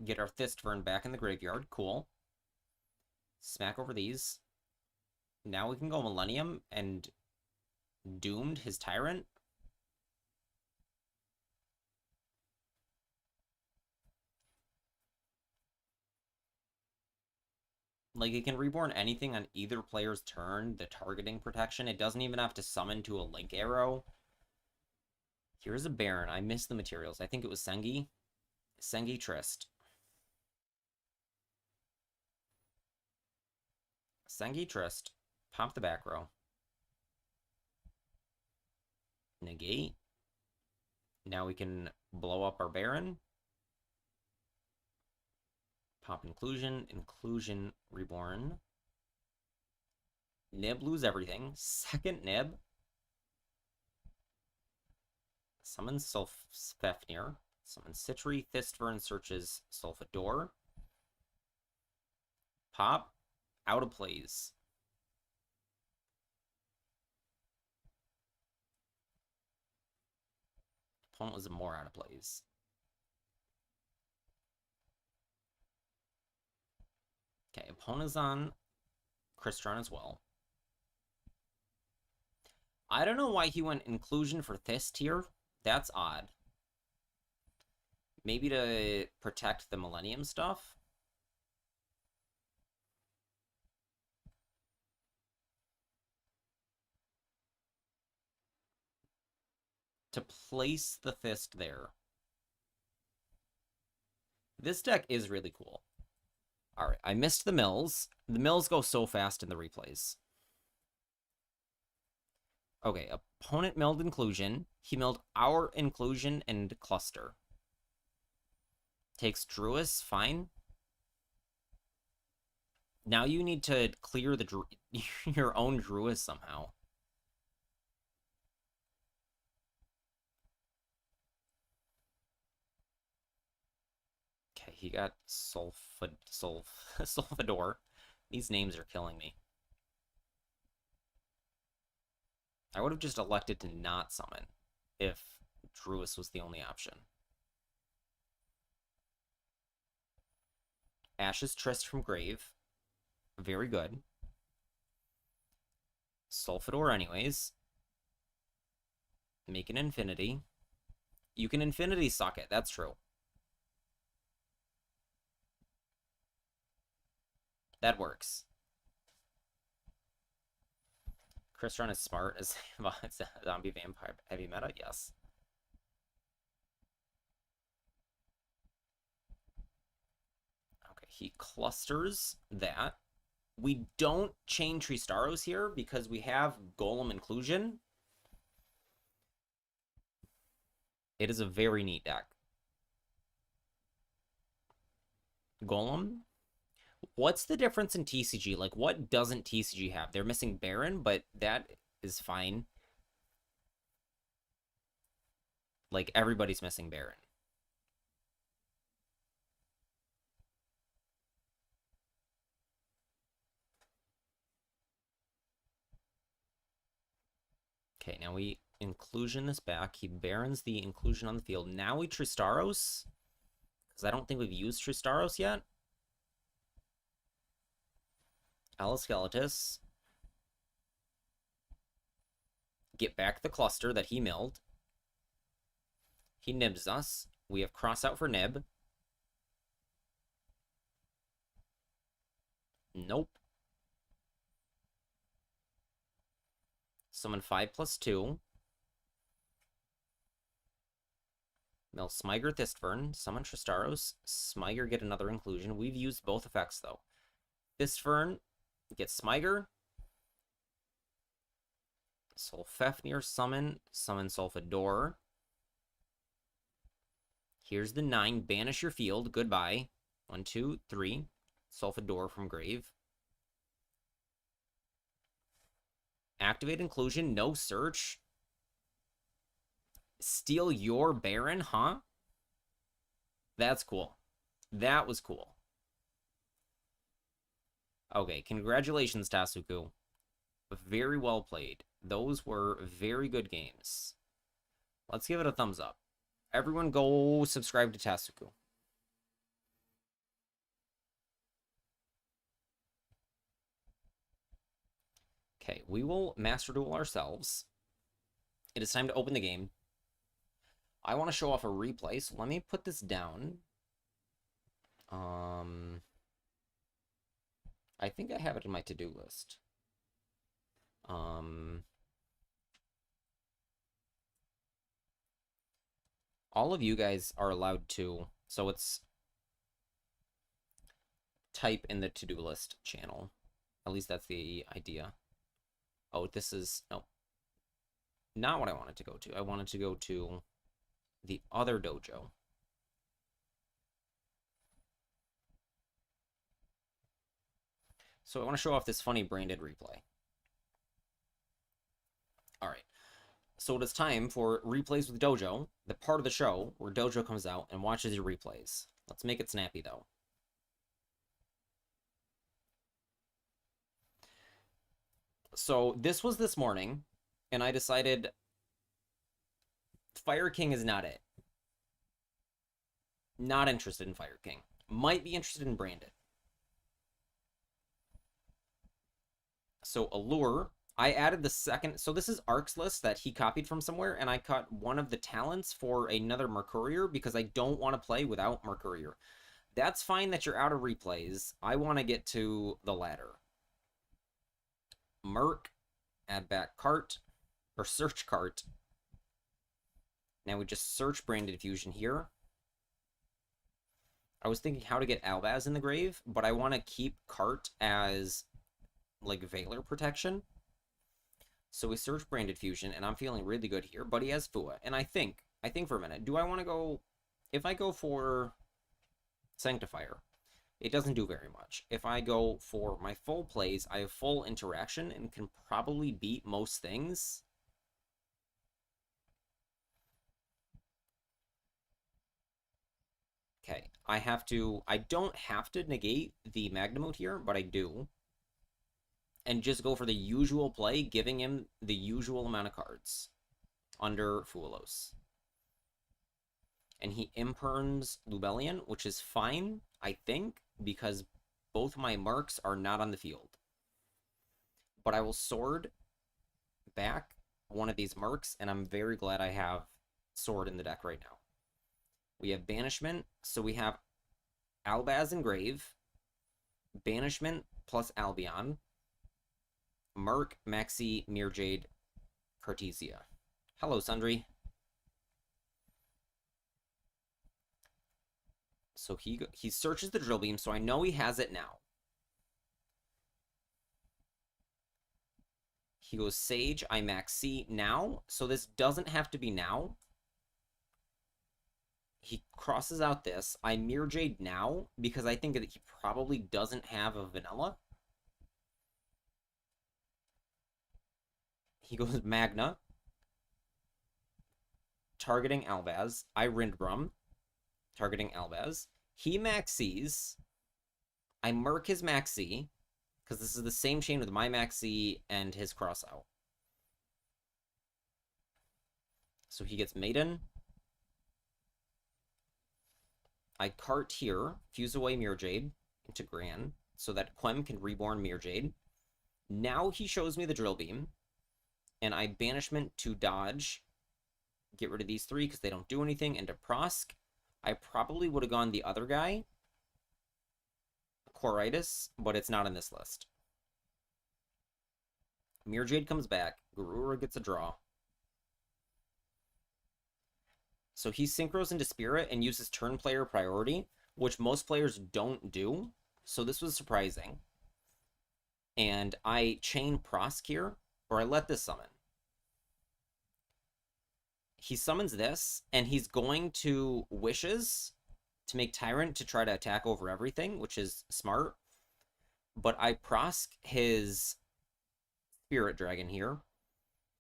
Get our Thistvern back in the graveyard. Cool. Smack over these. Now we can go Millennium and Doomed his Tyrant. Like, it can reborn anything on either player's turn, the targeting protection. It doesn't even have to summon to a Link Arrow. Here's a Baron. I missed the materials. I think it was Sengi. Sengi Trist. Sengi Trist. Pop the back row. Negate. Now we can blow up our Baron. Pop Inclusion. Inclusion Reborn. Nib, lose everything. Second Nib. Summon Solfafnir. Summon Citri. Thistvern searches Sulfador. Pop. Out of plays. Opponent was more out of plays. Okay, opponent's on Crystron as well. I don't know why he went Inclusion for Thist here. That's odd. Maybe to protect the Millennium stuff? To place the Thist there. This deck is really cool. Alright, I missed the mills. The mills go so fast in the replays. Okay, opponent milled Inclusion. He milled our Inclusion and Cluster. Takes Druis, fine. Now you need to clear the your own Druis somehow. Okay, he got Sulfador. These names are killing me. I would have just elected to not summon if Duelist was the only option. Ashes Tryst from Grave. Very good. Sulfidor anyways. Make an Infinity. You can Infinity suck it, that's true. That works. Crystron is smart as zombie vampire heavy meta, yes. Okay, he clusters that. We don't chain Tristaros here because we have Golem inclusion. It is a very neat deck. Golem. What's the difference in TCG? Like, what doesn't TCG have? They're missing Baron, but that is fine. Like, everybody's missing Baron. Okay, now we inclusion this back. He Barons the inclusion on the field. Now we Tristaros. Because I don't think we've used Tristaros yet. Alaskeletus. Get back the cluster that he milled. He nibs us. We have cross out for nib. Nope. Summon 5/2. Mill Smyger Thistfern. Summon Tristaros. Smyger get another inclusion. We've used both effects though. Thistfern gets Smyger. Sulfefnir summon. Summon Sulfidor. Here's the 9. Banish your field. Goodbye. 1, 2, 3. Sulfidor from Grave. Activate inclusion. No search. Steal your Baron, huh? That's cool. That was cool. Okay, congratulations, Tasuku. Very well played. Those were very good games. Let's give it a thumbs up. Everyone go subscribe to Tasuku. Okay, we will Master Duel ourselves. It is time to open the game. I want to show off a replay, so let me put this down. I think I have it in my to-do list. All of you guys are allowed to, so it's type in the to-do list channel. At least that's the idea. Oh, this is, no. Not what I wanted to go to. I wanted to go to the other dojo. So I want to show off this funny branded replay. All right. So it is time for Replays with Dojo, the part of the show where Dojo comes out and watches your replays. Let's make it snappy, though. So this was this morning, and I decided Fire King is not it. Not interested in Fire King. Might be interested in Branded. So Allure, I added the second. So this is Ark's list that he copied from somewhere, and I cut one of the talents for another Mercurier because I don't want to play without Mercurier. That's fine that you're out of replays. I want to get to the ladder. Merc, add back cart, or search cart. Now we just search Branded Fusion here. I was thinking how to get Albaz in the grave, but I want to keep cart as like Valor protection. So we search Branded Fusion, and I'm feeling really good here, but he has Fua. And I think for a minute, do I want to go, if I go for Sanctifier, it doesn't do very much. If I go for my full plays, I have full interaction and can probably beat most things. Okay, I don't have to negate the Magnamode here, but I do. and just go for the usual play, giving him the usual amount of cards under Fuelos. And he imperms Lubellion, which is fine, I think, because both my marks are not on the field. But I will sword back one of these marks, and I'm very glad I have sword in the deck right now. We have Banishment, so we have Albaz and Grave, Banishment plus Albion, Mark, Maxi, Mirjade, Cartesia. Hello, Sundry. So he searches the drill beam, so I know he has it now. He goes Sage, I Maxi now, so this doesn't have to be now. He crosses out this. I Mirjade now, because I think that he probably doesn't have a vanilla. He goes Magna, targeting Albaz. I Rindbrum, targeting Albaz. He Maxis. I Merc his Maxi, because this is the same chain with my Maxi and his crossout. So he gets Maiden. I cart here, fuse away Mirjade into Gran, so that Quem can reborn Mirjade. Now he shows me the drill beam, and I banishment to dodge, get rid of these three because they don't do anything, and to Prosk. I probably would have gone the other guy, Coritis, but it's not in this list. Mirjade comes back, Garura gets a draw. So he synchros into Spirit and uses turn player priority, which most players don't do. So this was surprising. And I chain Prosk here, or I let this summon. He summons this, and he's going to Wishes to make Tyrant to try to attack over everything, which is smart. But I Prosk his Spirit Dragon here.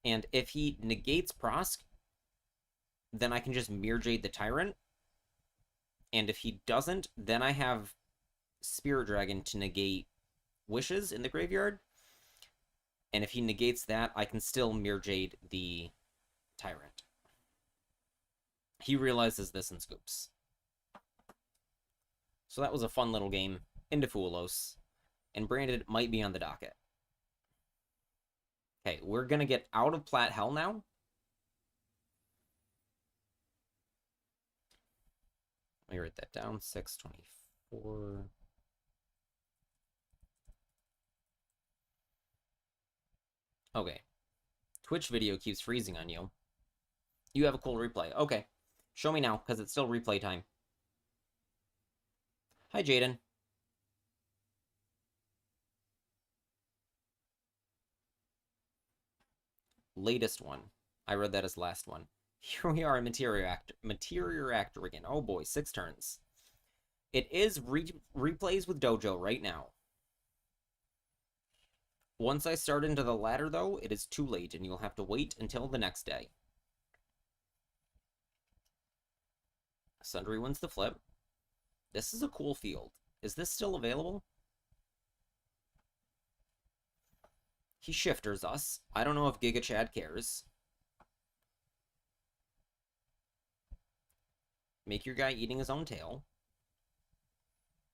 And if he negates Prosk, then I can just Mirjade the Tyrant. And if he doesn't, then I have Spirit Dragon to negate Wishes in the graveyard. And if he negates that, I can still Mirjade the Tyrant. He realizes this and scoops. So that was a fun little game into Fuelos. And Branded might be on the docket. Okay, we're going to get out of Plat Hell now. Let me write that down. 624. Okay. Twitch video keeps freezing on you. You have a cool replay. Okay. Show me now, because it's still replay time. Hi, Jaden. Latest one. I read that as last one. Here we are in Material Actor again. Oh boy, 6 turns. It is replays with Dojo right now. Once I start into the ladder, though, it is too late, and you'll have to wait until the next day. Sundry wins the flip. This is a cool field. Is this still available? He shifters us. I don't know if Giga Chad cares. Make your guy eating his own tail.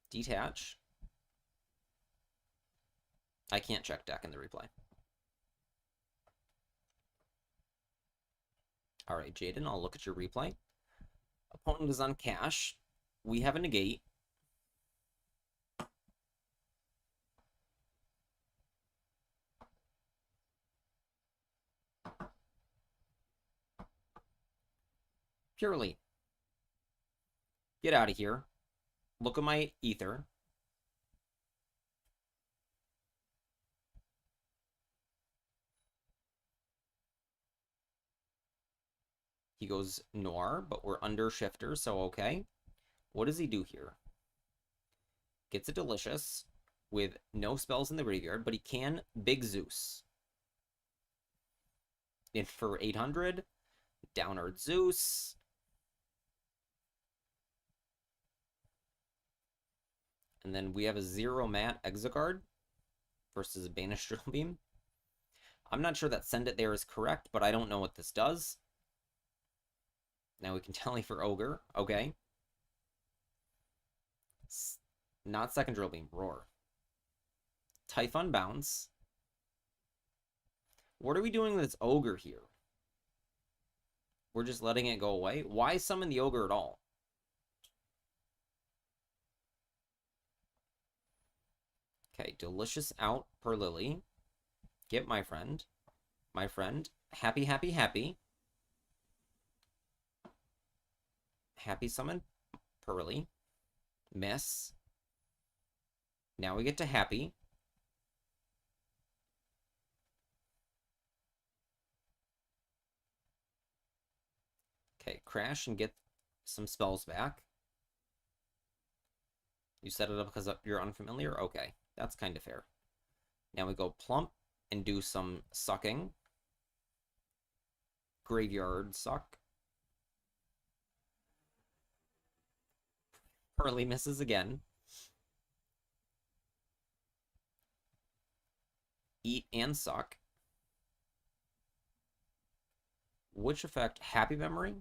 Detach. I can't check deck in the replay. Alright, Jaden, I'll look at your replay. Opponent is on cash. We have a negate. Purely. Get out of here. Look at my ether. He goes Noir, but we're under Shifter, so okay. What does he do here? Gets a Delicious with no spells in the graveyard, but he can Big Zeus. In for 800. Downard Zeus. And then we have a 0 mat Exegard. versus Banish Drill Beam. I'm not sure that Send It There is correct, but I don't know what this does. Now we can tally for Ogre. Okay. Not second Drill Beam. Roar. Typhon Bounce. What are we doing with this Ogre here? We're just letting it go away? Why summon the Ogre at all? Okay, Delicious out per Lily. Get my friend. My friend. Happy, happy, happy. Happy summon. Pearly. Miss. Now we get to happy. Okay, crash and get some spells back. You set it up because you're unfamiliar? Okay, that's kind of fair. Now we go plump and do some sucking. Graveyard suck. Pearly misses again. Eat and suck. Which effect? Happy Memory?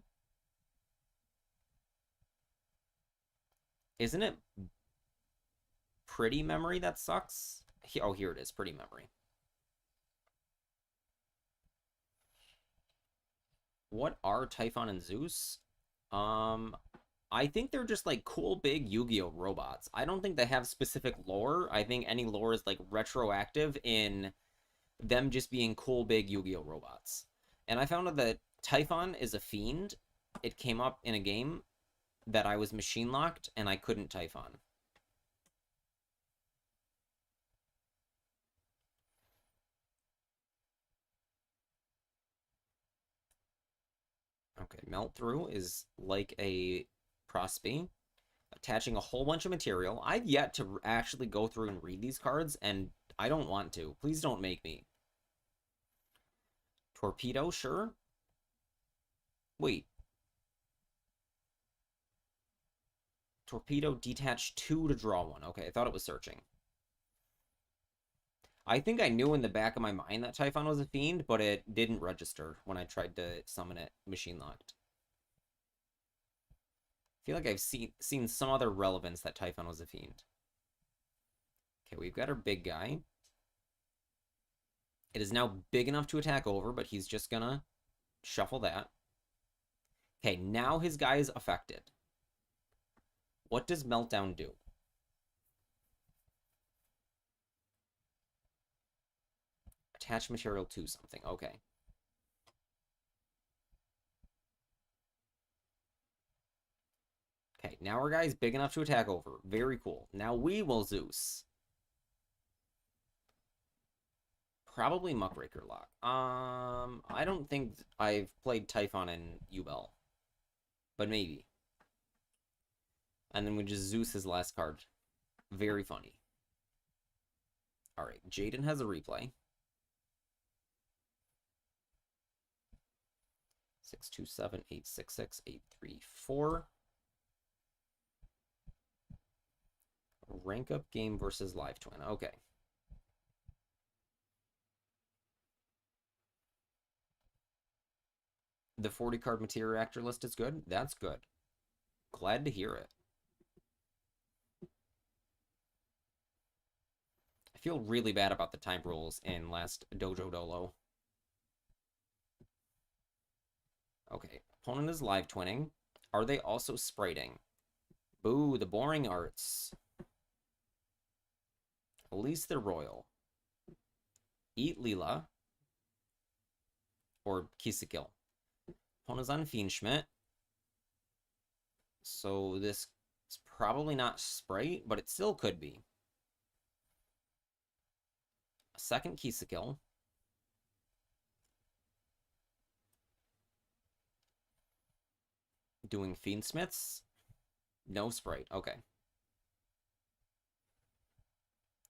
Isn't it Pretty Memory that sucks? Oh, here it is. Pretty Memory. What are Typhon and Zeus? I think they're just like cool big Yu-Gi-Oh robots. I don't think they have specific lore. I think any lore is like retroactive in them just being cool big Yu-Gi-Oh robots. And I found out that Typhon is a fiend. It came up in a game that I was machine locked and I couldn't Typhon. Okay, Melt Through is like a Prospy, attaching a whole bunch of material. I've yet to actually go through and read these cards, and I don't want to. Please don't make me. Torpedo, sure. Wait. Torpedo, detach 2 to draw 1. Okay, I thought it was searching. I think I knew in the back of my mind that Typhon was a fiend, but it didn't register when I tried to summon it machine locked. I feel like I've seen some other relevance that Typhon was a fiend. Okay, we've got our big guy. It is now big enough to attack over, but he's just gonna shuffle that. Okay, now his guy is affected. What does Meltdown do? Attach material to something. Okay. Okay, now our guy's big enough to attack over. Very cool. Now we will Zeus. Probably Muckraker Lock. I don't think I've played Typhon in Ubel. But maybe. And then we just Zeus his last card. Very funny. Alright, Jaden has a replay. 627-866-834. Rank up game versus live twin. Okay. The 40 card material reactor list is good. That's good. Glad to hear it. I feel really bad about the time rules in last Dojo Dolo. Okay, opponent is live twinning. Are they also spriting? Boo, the boring arts. At least they're royal. Eat Leela. Or Kisikil. Opponent's on Fiend Schmidt. So this is probably not Sprite, but it still could be. A second Kisikil. Doing Fiendsmiths. No Sprite. Okay.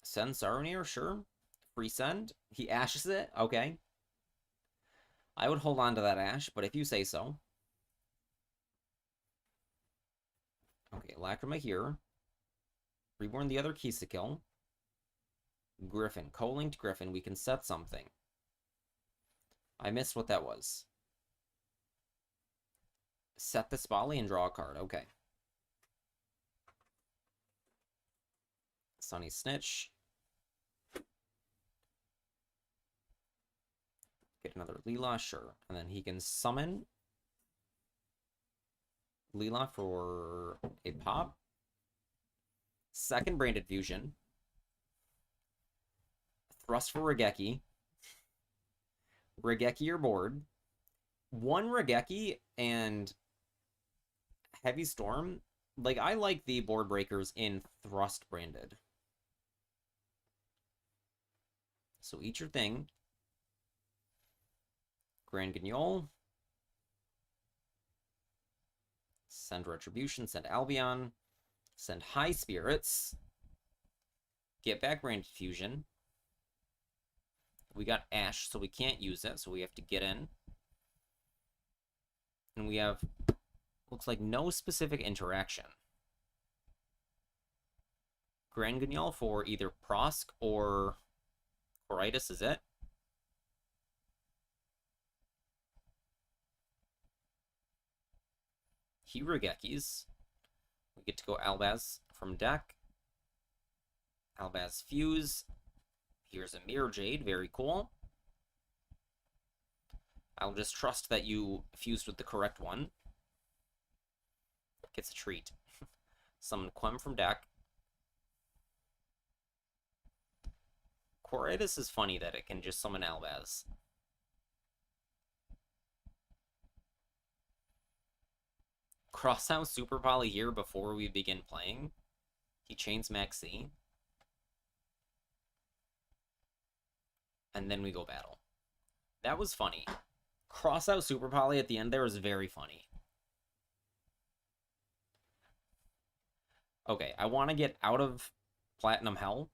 Send Saronir, sure. Free send. He ashes it. Okay. I would hold on to that ash, but if you say so. Okay, Lacrima here. Reborn the other Kisikil. Griffin. Co-linked Griffin. We can set something. I missed what that was. Set the Spotly and draw a card. Okay. Sunny Snitch. Get another Leela, sure. And then he can summon Leela for a pop. Second Branded Fusion. Thrust for Regeki. Regeki your board. One Regeki and Heavy Storm. Like, I like the board breakers in Thrust Branded. So eat your thing. Grand Guignol. Send Retribution. Send Albion. Send High Spirits. Get back Branded Fusion. We got Ash, so we can't use it, so we have to get in. And we have, looks like, no specific interaction. Grand Guignol for either Prosk or Coritis is it. Hiragekis. We get to go Albaz from deck. Albaz Fuse. Here's a Mirror Jade. Very cool. I'll just trust that you fused with the correct one. Gets a treat. Summon Quem from deck. Coritis is funny that it can just summon Albaz. Cross out Super Poly here before we begin playing. He chains Maxi. And then we go battle. That was funny. Cross out Super Poly at the end there was very funny. Okay, I want to get out of Platinum Hell.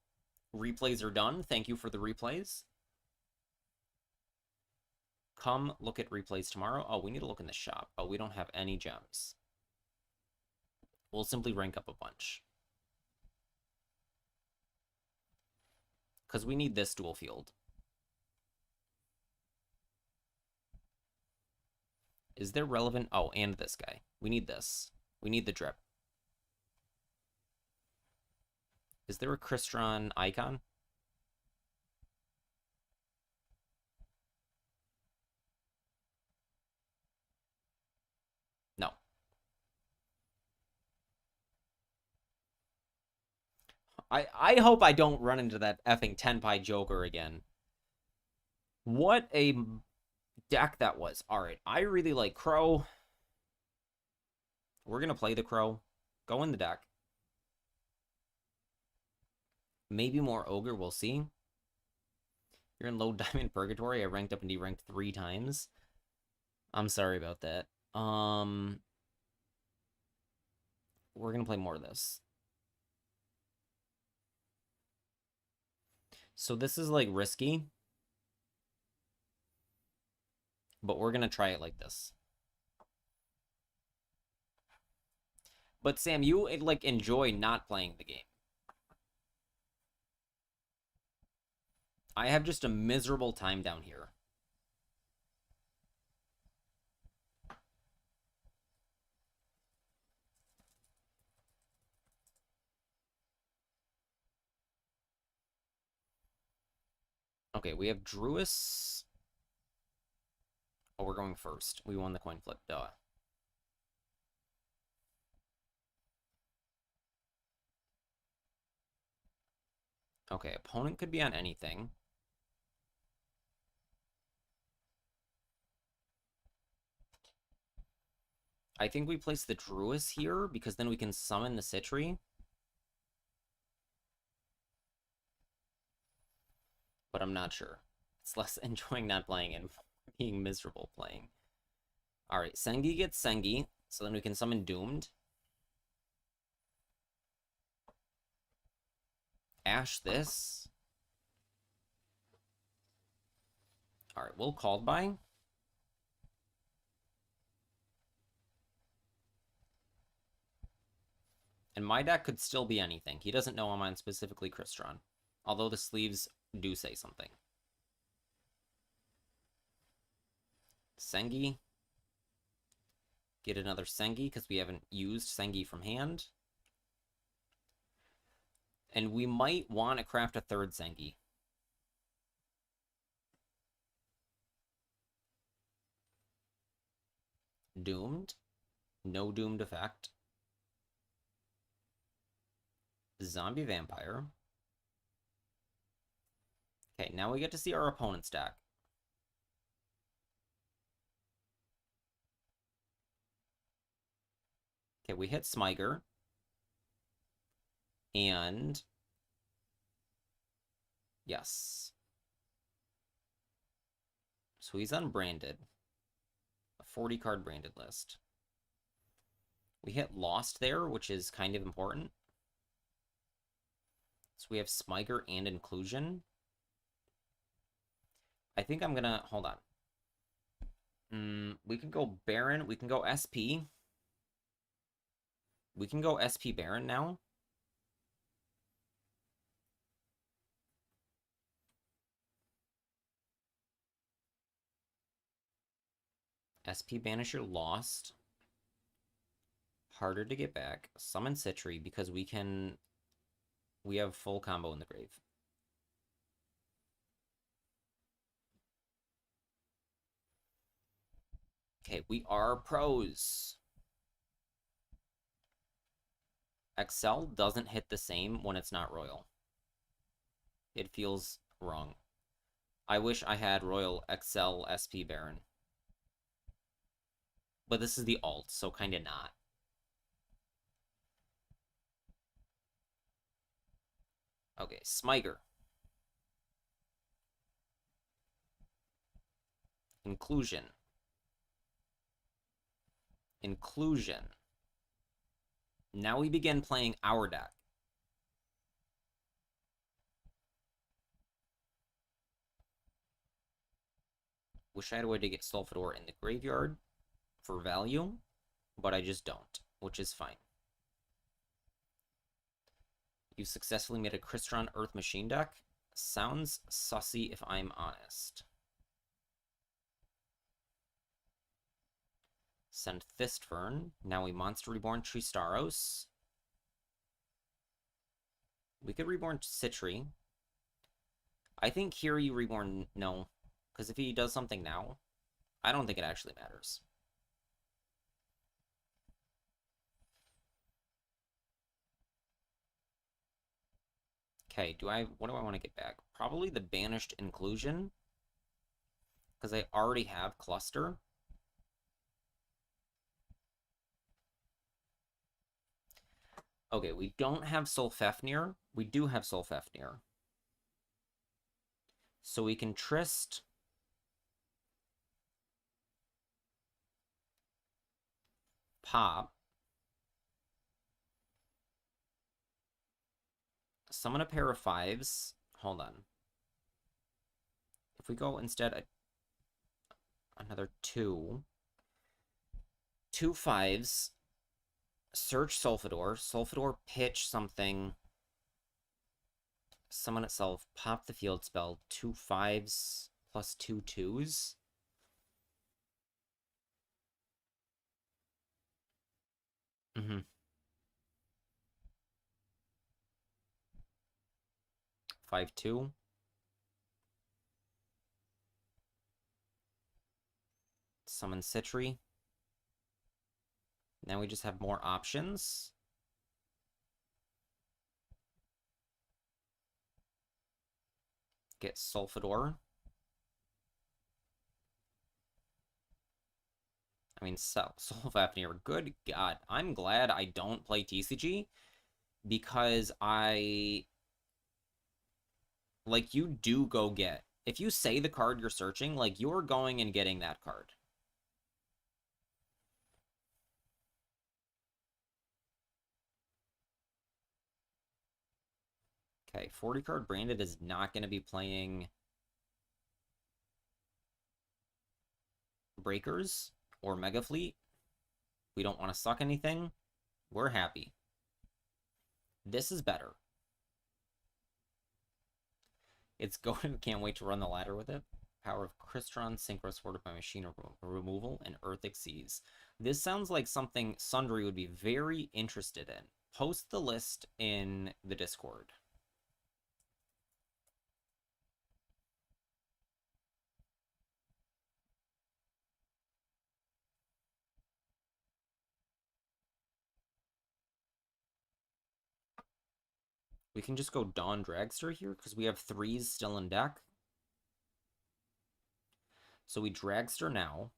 Replays are done. Thank you for the replays. Come look at replays tomorrow. Oh, we need to look in the shop. Oh, we don't have any gems. We'll simply rank up a bunch. Because we need this dual field. Is there relevant? Oh, and this guy. We need this. We need the drip. Is there a Crystron icon? No. I hope I don't run into that effing Tenpai Joker again. What a deck that was. Alright, I really like Crow. We're going to play the Crow. Go in the deck. Maybe more Ogre, we'll see. You're in low diamond purgatory. I ranked up and deranked 3 times. I'm sorry about that. We're going to play more of this. So this is, like, risky. But we're going to try it like this. But, Sam, you, like, enjoy not playing the game. I have just a miserable time down here. Okay, we have Druis. Oh, we're going first. We won the coin flip, duh. Okay, opponent could be on anything. I think we place the Druis here, because then we can summon the Citri. But I'm not sure. It's less enjoying not playing and being miserable playing. Alright, Sengi gets Sengi, so then we can summon Doomed. Ash this. Alright, we'll Called By. And my deck could still be anything. He doesn't know I'm on specifically Crystron. Although the sleeves do say something. Sengi. Get another Sengi, because we haven't used Sengi from hand. And we might want to craft a third Sengi. Doomed. No doomed effect. Zombie vampire. Okay, now we get to see our opponent's deck. Okay, we hit Smyger. And... yes. So he's unbranded. A 40-card branded list. We hit Lost there, which is kind of important. So we have Smyger and Inclusion. I think I'm gonna... hold on. We can go Baron. We can go SP. We can go SP Baron now. SP Banisher lost. Harder to get back. Summon Citri because we can... we have full combo in the grave. Okay, we are pros. XL doesn't hit the same when it's not Royal. It feels wrong. I wish I had Royal XL SP Baron. But this is the alt, so kind of not. Okay, Smyger. Inclusion. Inclusion. Now we begin playing our deck. Wish I had a way to get Sulfador in the graveyard for value, but I just don't, which is fine. You successfully made a Crystron Earth Machine deck. Sounds sussy if I'm honest. Send Thistfern. Now we Monster Reborn Tristaros. We could Reborn Citri. I think here you Reborn... no. Because if he does something now, I don't think it actually matters. Okay, what do I want to get back? Probably the Banished Inclusion. Because I already have Cluster. Okay, we don't have Solfafnir. We do have Solfafnir. So we can Trist. Pop. Summon a pair of 5s. Hold on. If we go instead another 2. 2 5s. Search Sulfador. Sulfador pitch something. Summon itself. Pop the field spell. 2 5s plus 2 2s. Mm-hmm. 5-2. Summon Citri. Now we just have more options. Get Sulfador. I mean, Solfafnir. Good God. I'm glad I don't play TCG because like, you do go get... if you say the card you're searching, like, you're going and getting that card. Okay, 40-card branded is not going to be playing Breakers or Mega Fleet. We don't want to suck anything. We're happy. This is better. It's going. Can't wait to run the ladder with it. Power of Crystron, Synchro supported by machine removal, and Earth Exceeds. This sounds like something Sundry would be very interested in. Post the list in the Discord. We can just go Dawn Dragster here because we have 3s still in deck. So we Dragster now.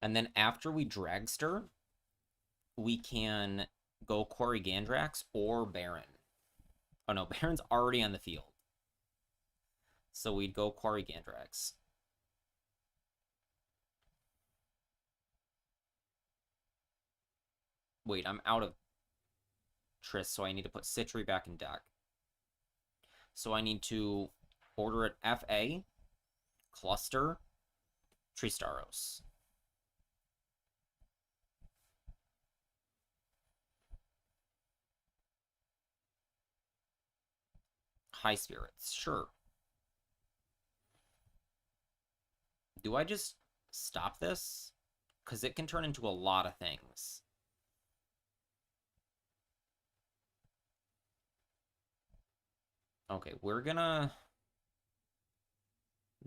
And then after we Dragster, we can go Quarry Gandrax or Baron. Oh no, Baron's already on the field. So we'd go Quarry Gandrax. Wait, I'm out of Triss, so I need to put Citry back in deck. So I need to order it FA, Cluster, Tristaros. High Spirits, sure. Do I just stop this? Because it can turn into a lot of things. Okay, we're gonna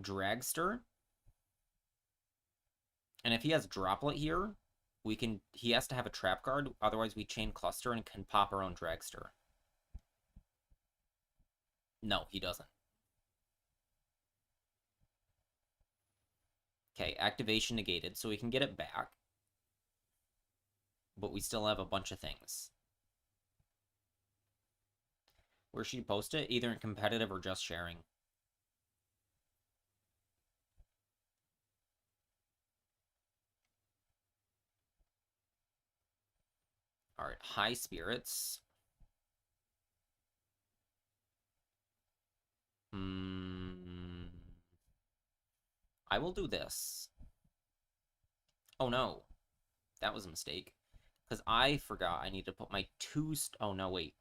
Dragster. And if he has Droplet here, he has to have a trap card, otherwise we chain Cluster and can pop our own Dragster. No, he doesn't. Okay, activation negated, so we can get it back. But we still have a bunch of things. Where should you post it? Either in competitive or just sharing. Alright, High Spirits. I will do this. Oh no. That was a mistake. Because I forgot I need to put my oh no, wait.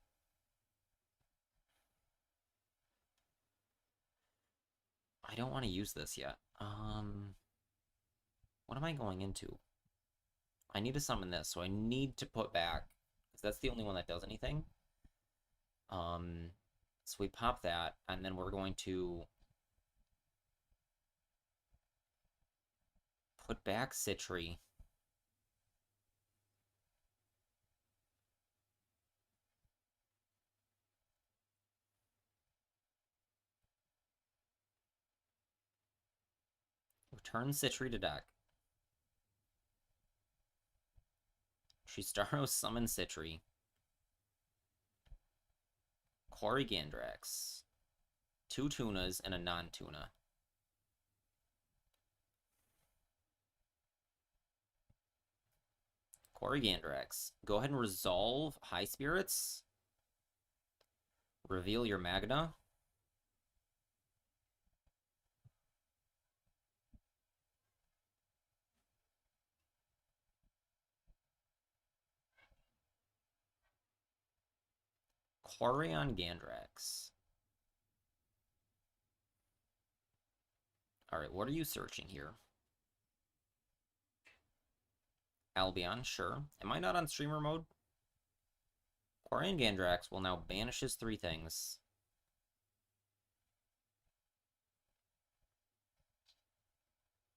I don't want to use this yet. What am I going into? I need to summon this, so I need to put back, because that's the only one that does anything. So we pop that, and then we're going to put back Citry. Return Citry to deck. Tristaros summon Citry. Quarry Gandrax. 2 tunas and a non-tuna. Quarry Gandrax. Go ahead and resolve High Spirits. Reveal your Magna. Quarry on Gandrax. Alright, what are you searching here? Albion, sure. Am I not on streamer mode? Quarry on Gandrax will now banish his 3 things.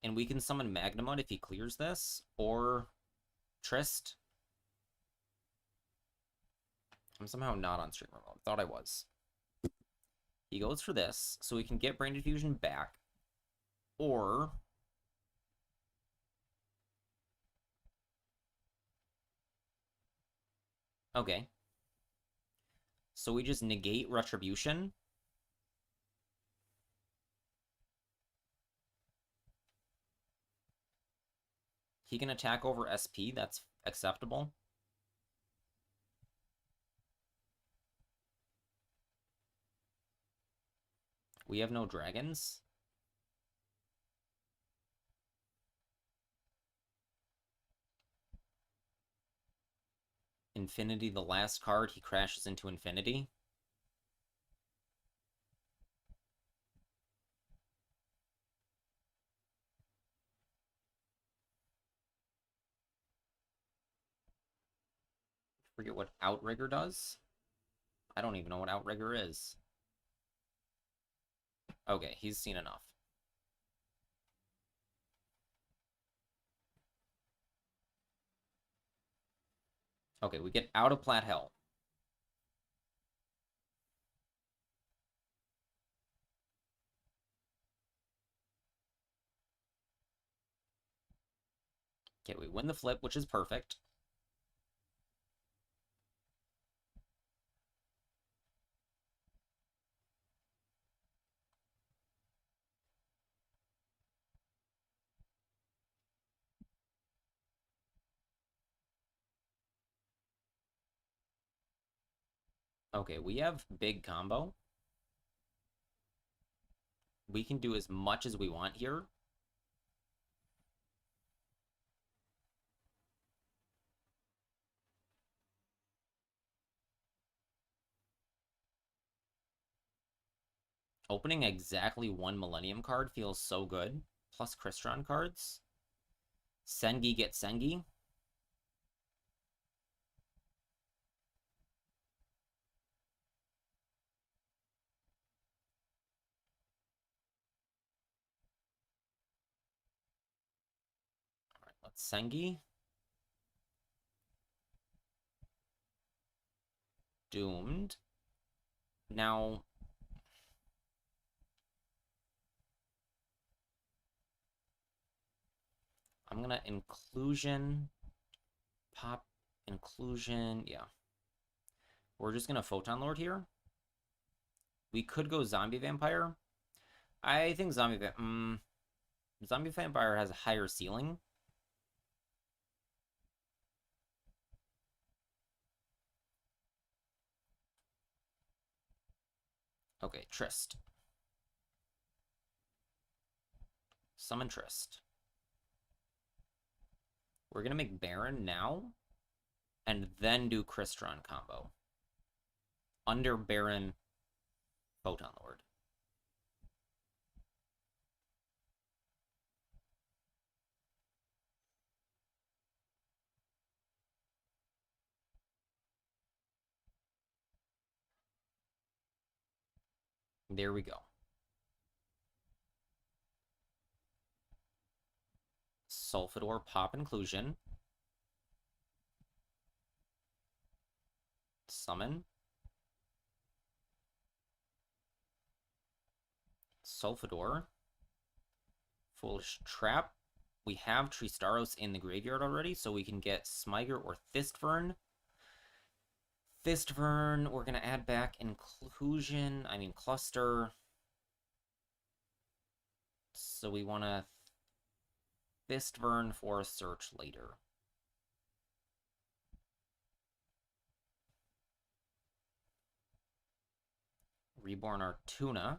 And we can summon Magnamud if he clears this, or Trist. I'm somehow not on streamer mode. Thought I was. He goes for this, so we can get Brain Diffusion back. Or... Okay. So we just negate Retribution. He can attack over SP, that's acceptable. We have no dragons. Infinity, the last card, he crashes into Infinity. Forget what Outrigger does. I don't even know what Outrigger is. Okay, he's seen enough. Okay, we get out of Plat Hell. Okay, we win the flip, which is perfect. Okay, we have big combo. We can do as much as we want here. Opening exactly one Millennium card feels so good. Plus Crystron cards. Sengi get Sengi. Alright, let's Sengi. Doomed. Now, I'm gonna inclusion, pop, inclusion, yeah. We're just gonna Photon Lord here. We could go Zombie Vampire. I think Zombie Vampire has a higher ceiling. Okay, Trist. Summon Trist. We're gonna make Baron now, and then do Crystron combo. Under Baron, Photon Lord. There we go. Sulfidor, pop inclusion. Summon. Sulfidor. Foolish Trap. We have Tristaros in the graveyard already, so we can get Smiger or Thistfern. Thistfern, we're going to add back inclusion, cluster. So we want to Thistfern for a search later. Reborn Artuna.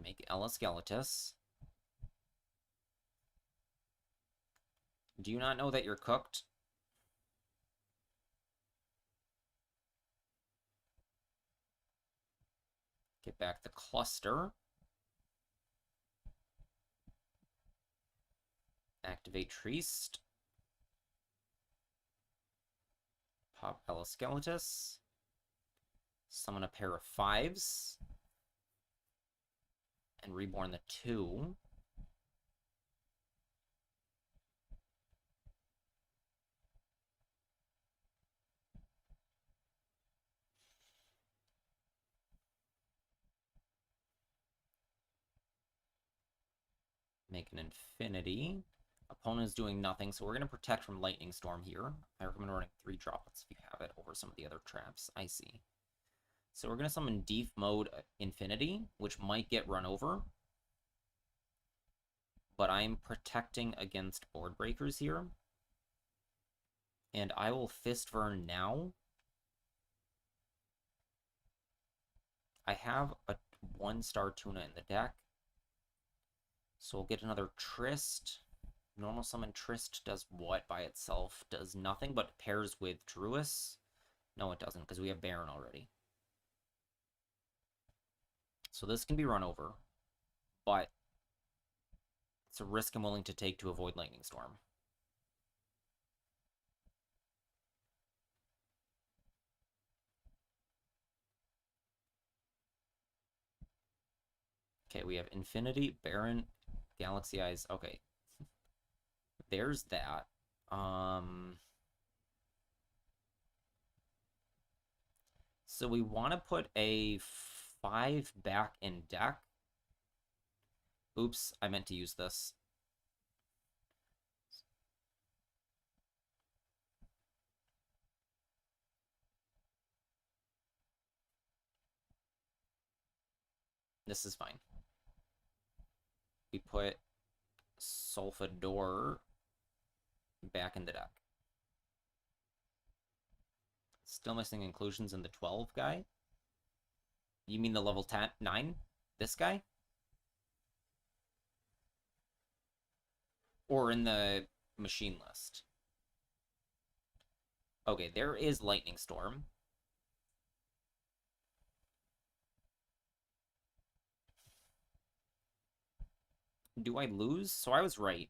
Make Ella Skeletus. Do you not know that you're cooked? Get back the cluster. Activate Triest. Pop Ella Skeletus. Summon a pair of 5s. And reborn the 2. Make an Infinity. Opponent's doing nothing, so we're going to protect from Lightning Storm here. I recommend running 3 droplets if you have it over some of the other traps. I see. So we're going to summon Deep Mode Infinity, which might get run over. But I'm protecting against board breakers here. And I will Fistburn now. I have a 1-star tuna in the deck. So we'll get another Trist. Normal summon Trist does what by itself? Does nothing, but pairs with Duelist. No, it doesn't, because we have Baron already. So this can be run over, but it's a risk I'm willing to take to avoid Lightning Storm. Okay, we have Infinity, Baron, Galaxy Eyes. Okay. There's that. So we want to put a 5 back in deck. Oops, I meant to use this. This is fine. We put Solfador back in the deck. Still missing inclusions in the 12 guy? You mean the level 10, 9? This guy? Or in the machine list? Okay, there is Lightning Storm. Do I lose? So I was right.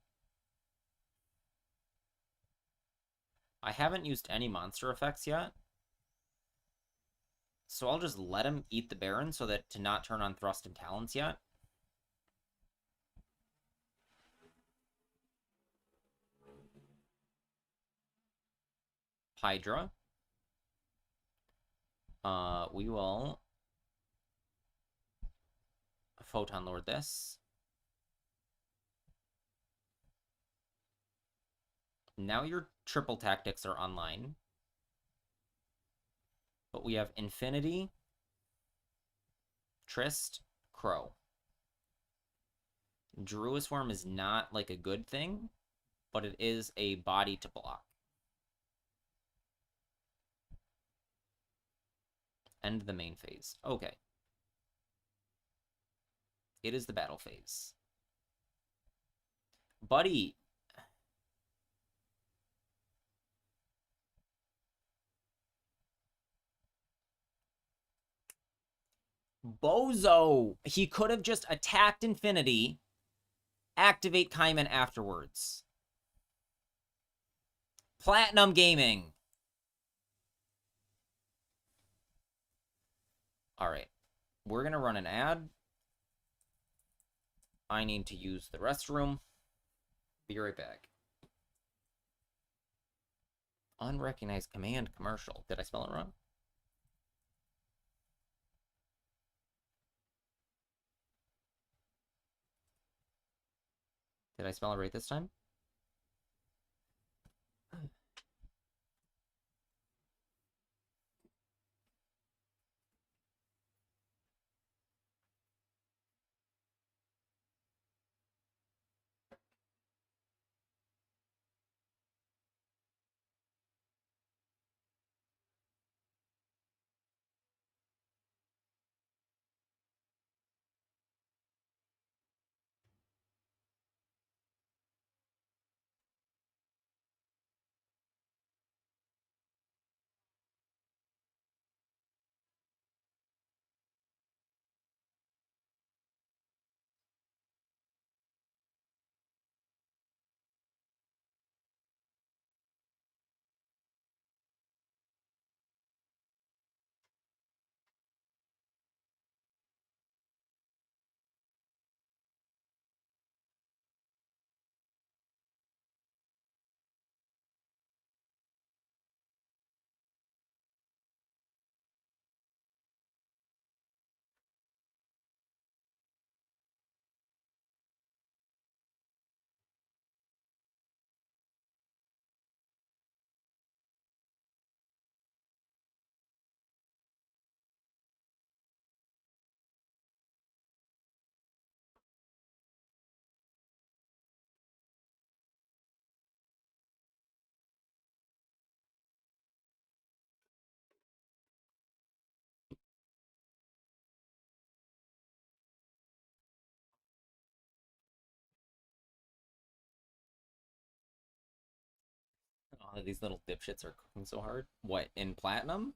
I haven't used any monster effects yet. So I'll just let him eat the Baron so that to not turn on Thrust and Talons yet. Hydra. We will Photon Lord this. Now your triple tactics are online. But we have Infinity, Trist, Crow. Druid Worm is not like a good thing, but it is a body to block. End the main phase. Okay. It is the battle phase. Buddy. Bozo. He could have just attacked Infinity, activate Kaiman afterwards. Platinum Gaming. All right. We're going to run an ad. I need to use the restroom. Be right back. Unrecognized command commercial. Did I spell it wrong? Did I spell it right this time? These little dipshits are cooking so hard. What, in Platinum?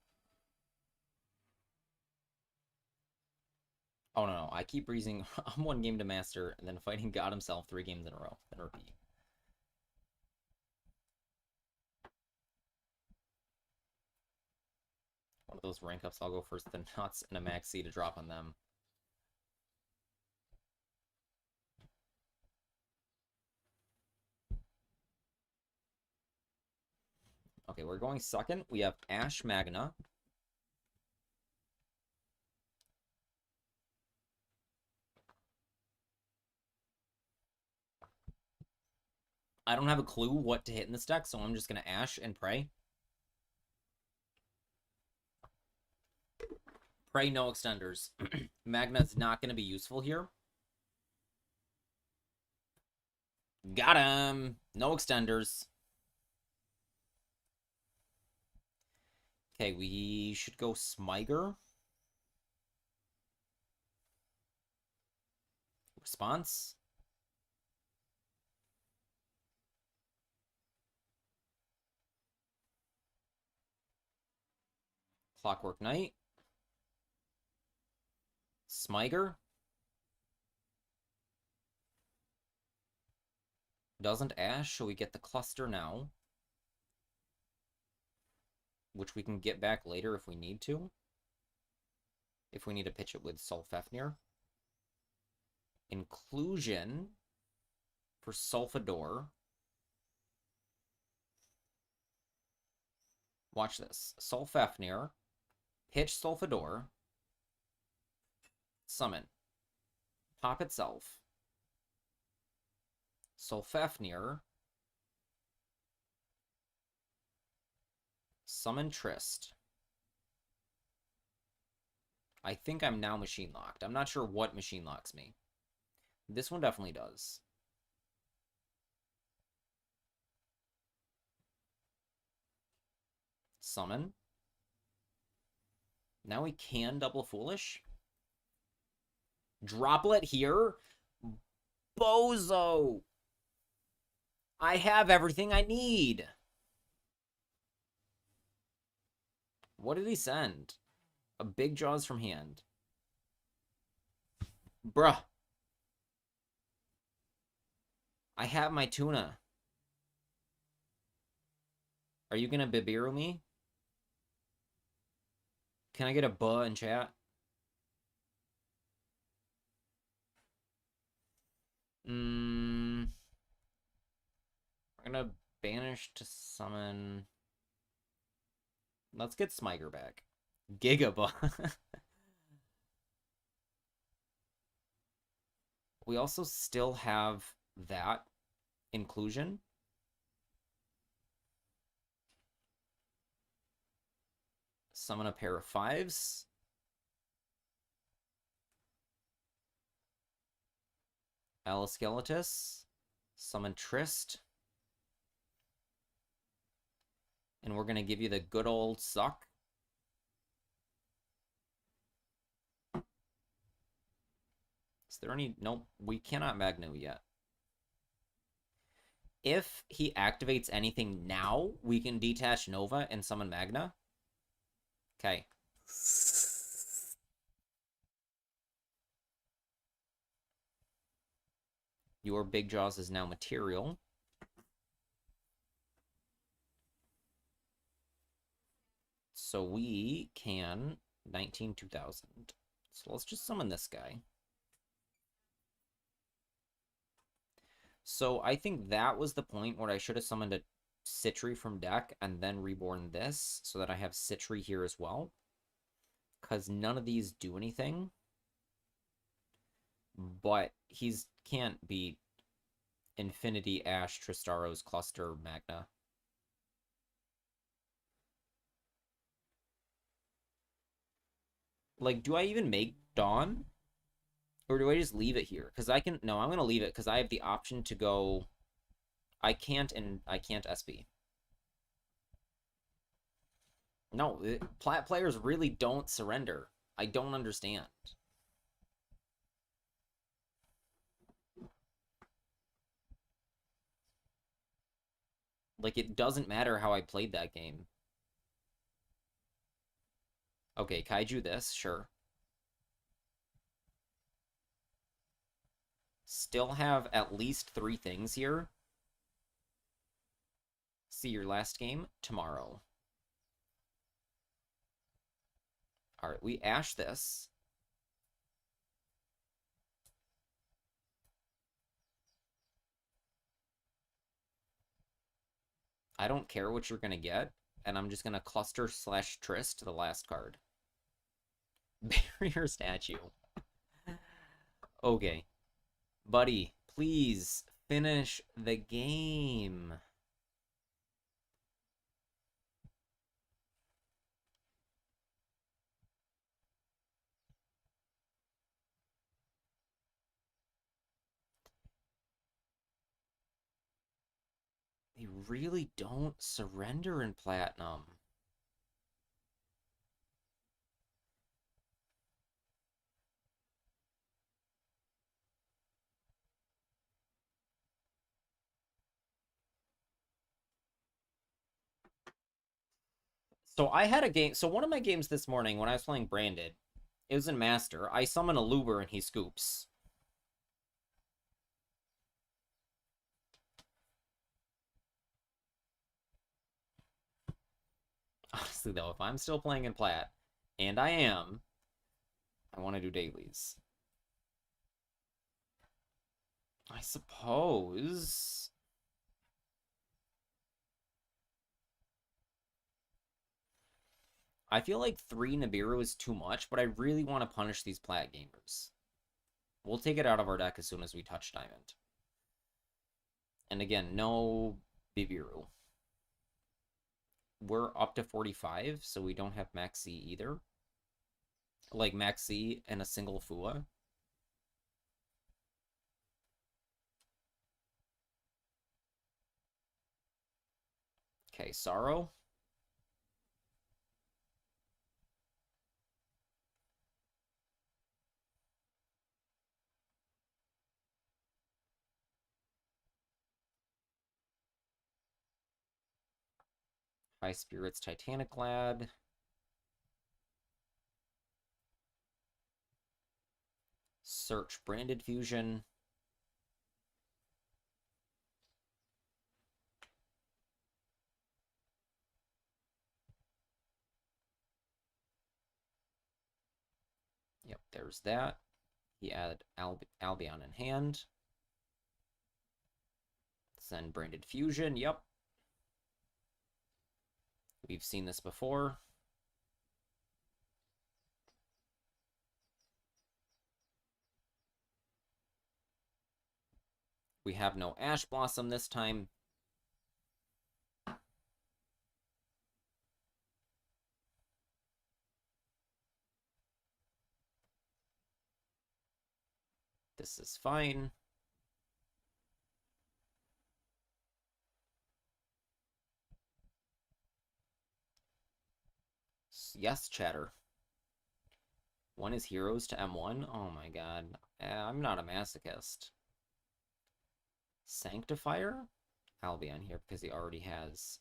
Oh, no. I keep breezing. I'm 1 game to master, and then fighting God himself 3 games in a row. Then repeat. One of those rank ups, I'll go first, the nuts and a maxi to drop on them. Okay, we're going second. We have Ash Magna. I don't have a clue what to hit in this deck, so I'm just going to Ash and pray. Pray no extenders. Magna's not going to be useful here. Got him! No extenders. Okay, we should go Smiger. Response. Clockwork Knight. Smiger. Doesn't Ash, so we get the cluster now. Which we can get back later if we need to. If we need to pitch it with Sulfafnir. Inclusion for Sulfador. Watch this. Sulfafnir. Pitch Sulfador. Summon. Pop itself. Sulfafnir. Summon Trist. I think I'm now machine locked. I'm not sure what machine locks me. This one definitely does. Summon. Now we can double Foolish. Droplet here. Bozo! I have everything I need. What did he send? A big jaws from hand. Bruh. I have my tuna. Are you gonna Bibiru me? Can I get a buh in chat? We're gonna banish to summon. Let's get Smiger back. Gigabuh. We also still have that inclusion. Summon a pair of 5s. Alaskeletus. Summon Trist. And we're going to give you the good old suck. Is there any... Nope, we cannot Magno yet. If he activates anything now, we can detach Nova and summon Magna. Okay. Your Big Jaws is now material. So we can 19,000. So let's just summon this guy. So I think that was the point where I should have summoned a Citri from deck and then reborn this so that I have Citri here as well. Because none of these do anything. But he's can't beat Infinity Ash Tristaro's Cluster Magna. Like, do I even make Dawn? Or do I just leave it here? Because I can... No, I'm going to leave it because I have the option to go... I can't SP. No, Plat players really don't surrender. I don't understand. Like, it doesn't matter how I played that game. Okay, Kaiju this, sure. Still have at least 3 things here. See your last game tomorrow. Alright, we ash this. I don't care what you're going to get, and I'm just going to cluster slash Trist the last card. Barrier statue. Okay. Buddy, please finish the game. They really don't surrender in Platinum. So I had a game. So one of my games this morning when I was playing Branded, it was in Master. I summon a Luber and he scoops. Honestly, though, if I'm still playing in Plat, and I am, I want to do dailies. I suppose. I feel like 3 Nibiru is too much, but I really want to punish these Plat gamers. We'll take it out of our deck as soon as we touch Diamond. And again, no Bibiru. We're up to 45, so we don't have Max C either. Like Max C and a single Fua. Okay, Sorrow. High Spirits, Titanic Lad. Search Branded Fusion. Yep, there's that. He added Albion in hand. Send Branded Fusion, yep. We've seen this before. We have no Ash Blossom this time. This is fine. Yes, chatter. One is heroes to M1. Oh my god. I'm not a masochist. Sanctifier? Albion here because he already has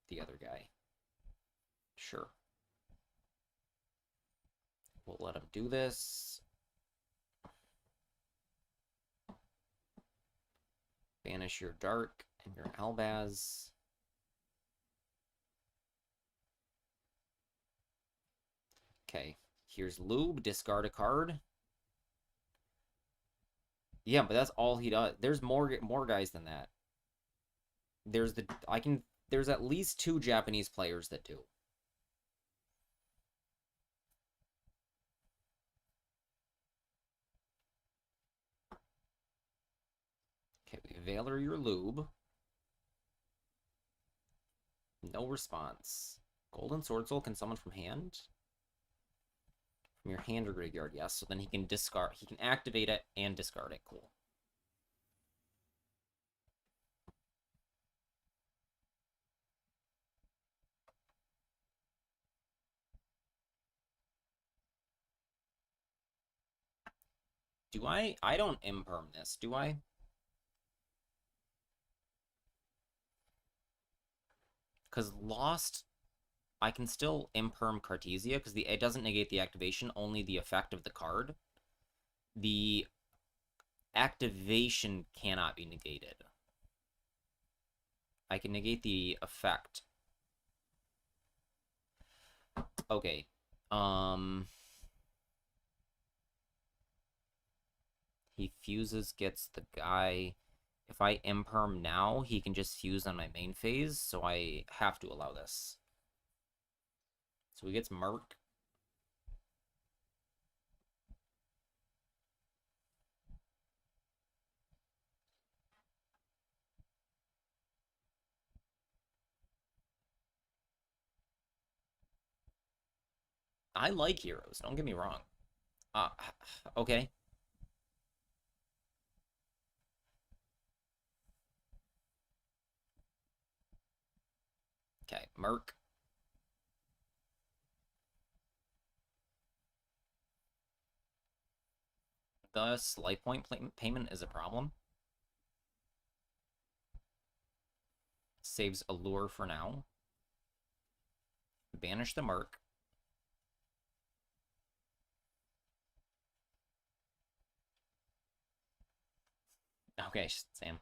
the other guy. Sure. We'll let him do this. Banish your Dark and your Albaz. Okay, here's Lube. Discard a card. Yeah, but that's all he does. There's more guys than that. There's at least 2 Japanese players that do. Okay, we Valor your Lube. No response. Golden Sword Soul can summon from hand? From your hand or graveyard, yes. So then he can discard. He can activate it and discard it. Cool. Do I? I don't imperm this, do I? Because Lost, I can still imperm Cartesia, because it doesn't negate the activation, only the effect of the card. The activation cannot be negated. I can negate the effect. Okay. He fuses, gets the guy. If I imperm now, he can just fuse on my main phase, so I have to allow this. So he gets Merc. I like heroes, don't get me wrong. Okay. Okay, Merc. Thus, life point payment is a problem. Saves Allure for now. Banish the Merc. Okay, Sam.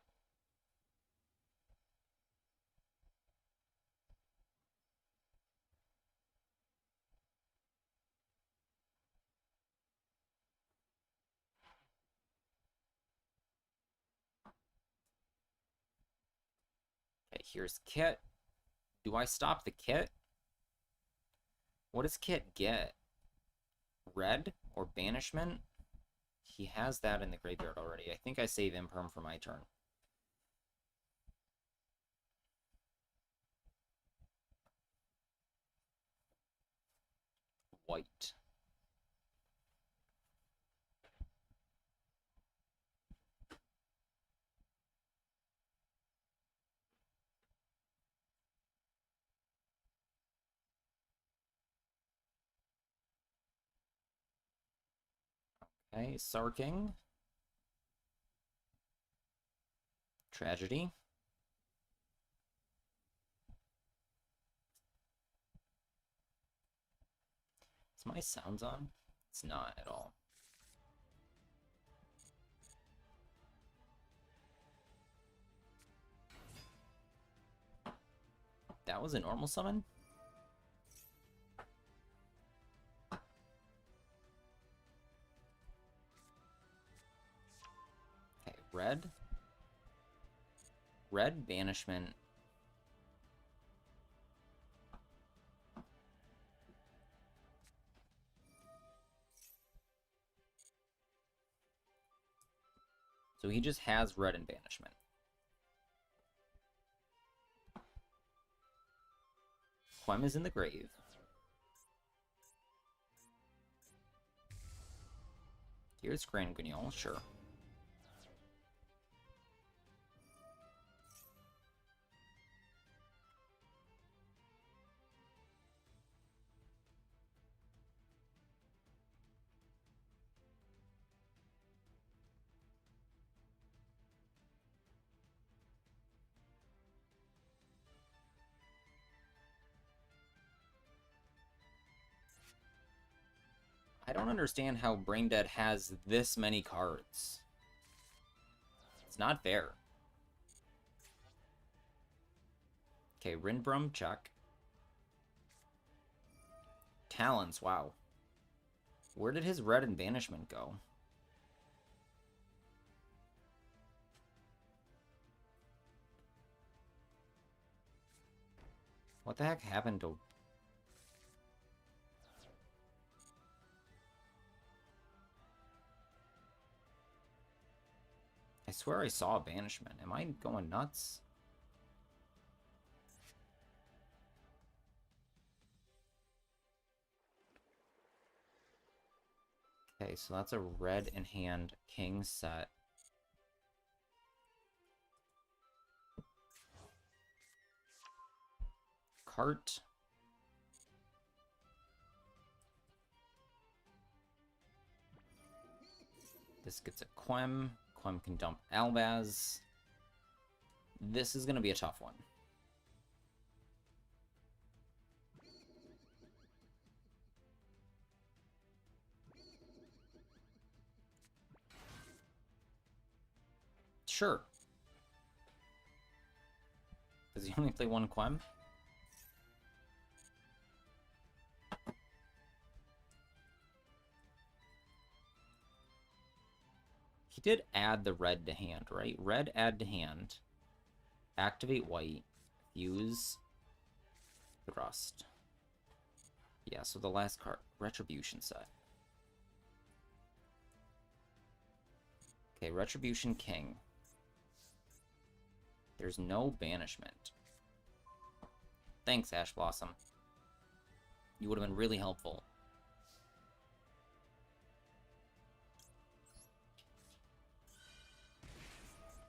Okay, here's Kit. Do I stop the Kit? What does Kit get? Red or Banishment? He has that in the graveyard already. I think I save Imperm for my turn. White. Okay, Sarking. Tragedy. Is my sounds on? It's not at all. That was a normal summon? Okay, red. Red Banishment. So he just has red and Banishment. Quem is in the grave. Here's Grand Guignol, sure. I don't understand how Braindead has this many cards. It's not fair. Okay, Rinbrum, check. Talons, wow. Where did his red and Banishment go? What the heck happened to... I swear I saw a Banishment. Am I going nuts? Okay, so that's a red in hand king set. Cart. This gets a Quem. Quem can dump Albaz. This is going to be a tough one. Sure. Does he only play one Quem? He did add the red to hand, right? Red add to hand. Activate white. Use thrust. Yeah, so the last card. Retribution set. Okay, Retribution King. There's no banishment. Thanks, Ash Blossom. You would have been really helpful.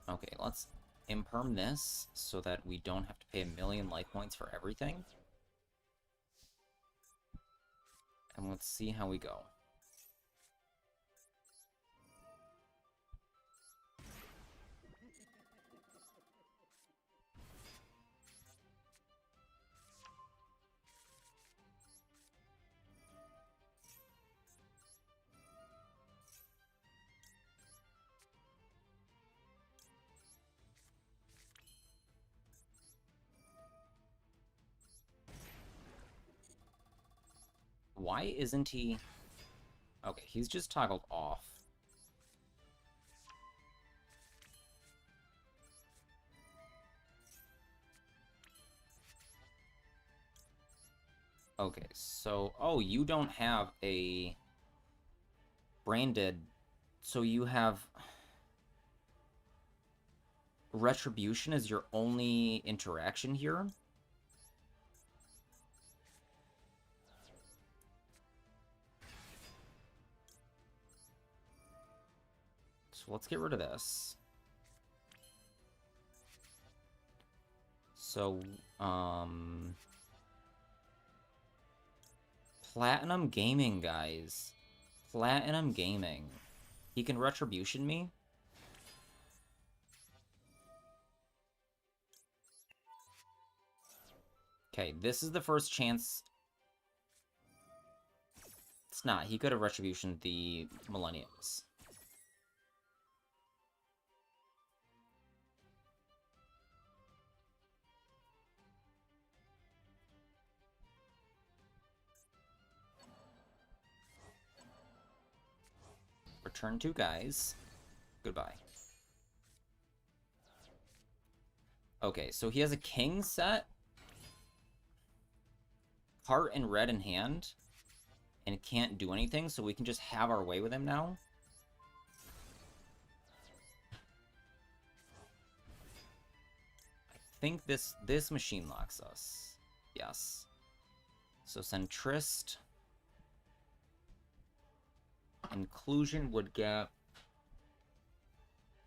Okay, let's imperm this so that we don't have to pay 1,000,000 life points for everything. And let's see how we go. Why isn't he... Okay, he's just toggled off. Okay, so... Oh, you don't have a... branded... So you have... Retribution is your only interaction here? So let's get rid of this. So, Platinum Gaming, guys. Platinum Gaming. He can Retribution me? Okay, this is the first chance. It's not. He could have Retributioned the Millenniums. Return 2 guys. Goodbye. Okay, so he has a king set. Heart and red in hand. And it can't do anything, so we can just have our way with him now. I think this machine locks us. Yes. So Centrist. Inclusion would get...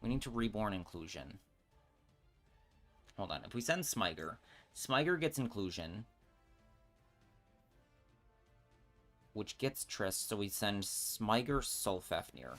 We need to reborn Inclusion. Hold on. If we send Smiger, Smiger gets Inclusion, which gets Trist, so we send Smiger Sulfafnir.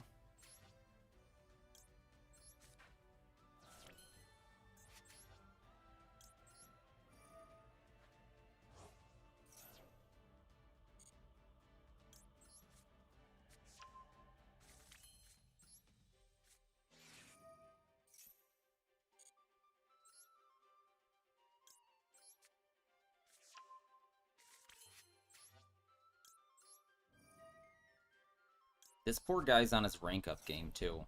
This poor guy's on his rank up game, too.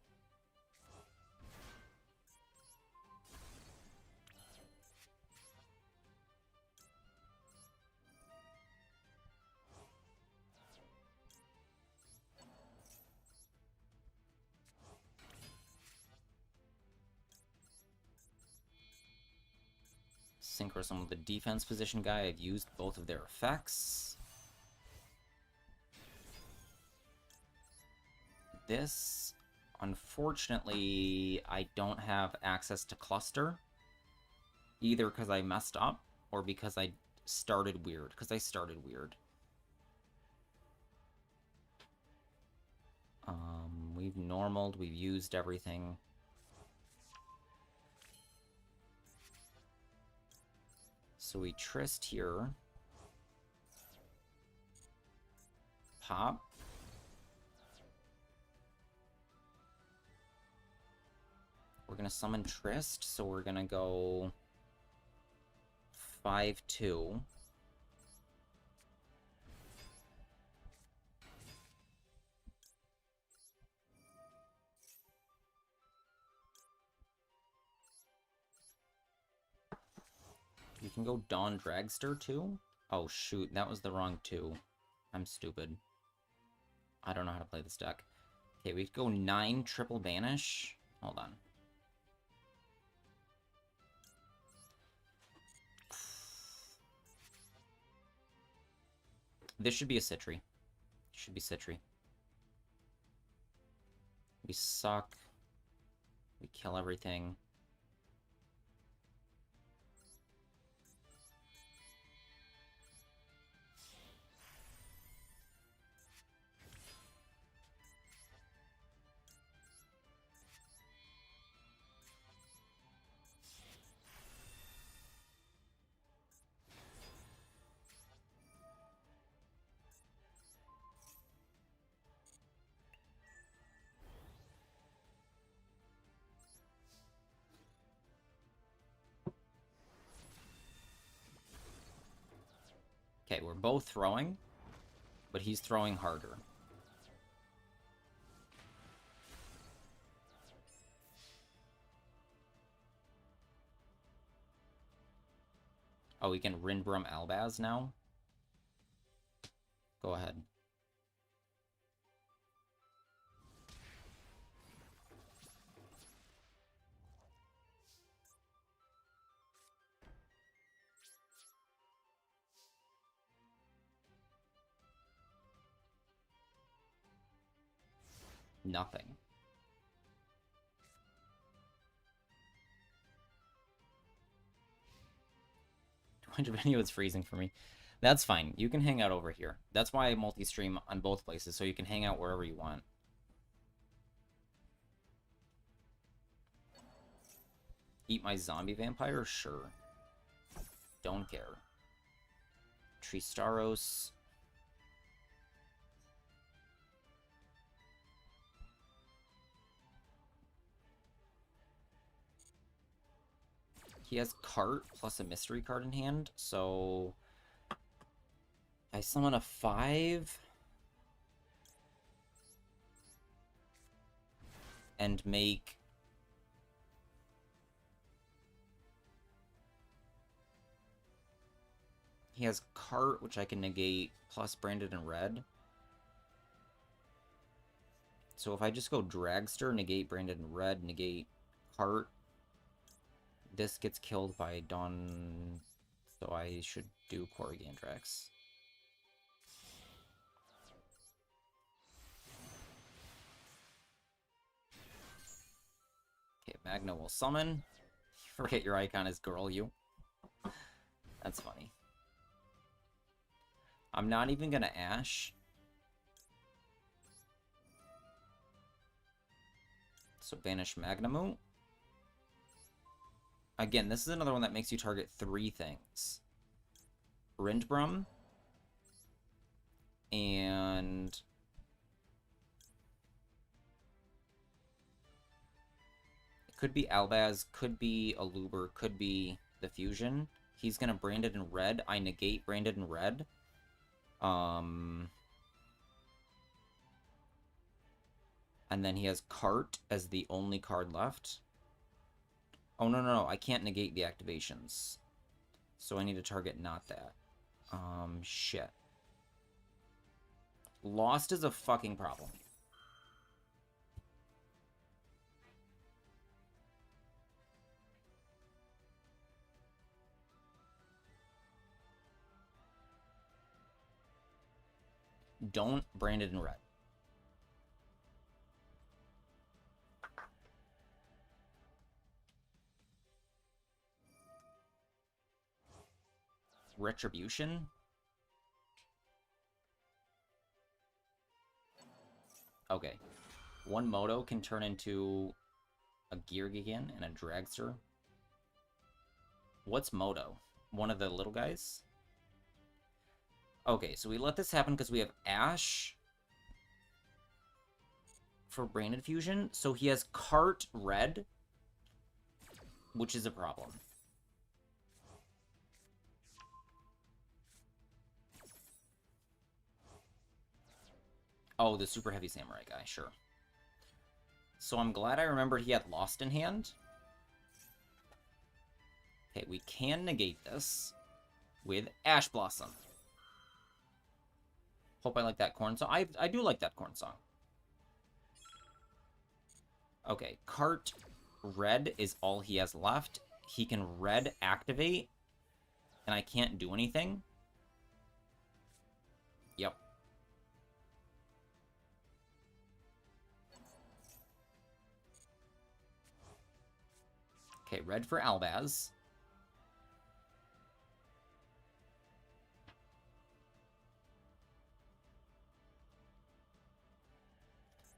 Synchro some with the defense position guy. I've used both of their effects. This, unfortunately, I don't have access to cluster. Either because I messed up, or because I started weird. Because I started weird. We've normaled, we've used everything. So we Trist here. Pop. We're gonna summon Trist, so we're gonna go 5-2. You can go Dawn Dragster, too? Oh, shoot, that was the wrong 2. I'm stupid. I don't know how to play this deck. Okay, we go 9 Triple Banish. Hold on. This should be a Citry. Should be Citry. We suck. We kill everything. Okay, we're both throwing, but he's throwing harder. Oh, we can Rindbrum Albaz now? Go ahead. Nothing. 200 video is freezing for me. That's fine. You can hang out over here. That's why I multi-stream on both places, so you can hang out wherever you want. Eat my zombie vampire? Sure. Don't care. Tristaros. He has Cart plus a mystery card in hand, so I summon a 5 and make he has Cart, which I can negate, plus Branded in Red. So if I just go Dragster, negate Branded in Red, negate Cart, this gets killed by Dawn, so I should do Corrigandrax. Okay, Magna will summon. Forget your icon is Girl You. That's funny. I'm not even gonna Ash. So banish Magnamu. Again, this is another one that makes you target 3 things. Rindbrum. And it could be Albaz, could be Aluber, could be the Fusion. He's gonna brand it in red. I negate branded in red. And then he has Cart as the only card left. Oh, no, I can't negate the activations. So I need to target not that. Shit. Lost is a fucking problem. Don't brand it in red. Retribution? Okay. One Moto can turn into a Geargigan and a Dragster. What's Moto? One of the little guys? Okay, so we let this happen because we have Ash for Branded Fusion. So he has Cart red. which is a problem. Oh, the super heavy samurai guy, sure. So I'm glad I remembered he had Lost in hand. Okay, we can negate this with Ash Blossom. Hope I like that corn song. I do like that corn song. Okay, Cart red is all he has left. He can red activate, and I can't do anything. Yep. Okay, red for Albaz.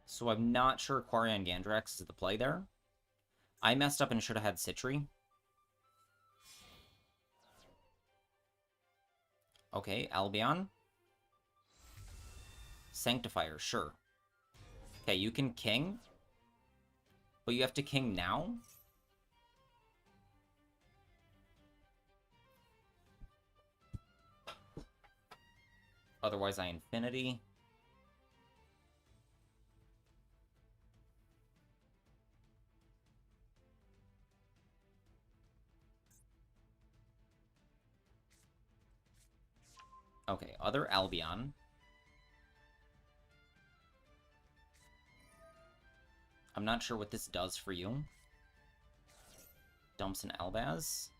So I'm not sure Quarion Gandrax is the play there. I messed up and should have had Citri. Okay, Albion. Sanctifier, sure. Okay, you can king. But you have to king now? Otherwise, I infinity. Okay, other Albion. I'm not sure what this does for you. Dumps an Albaz.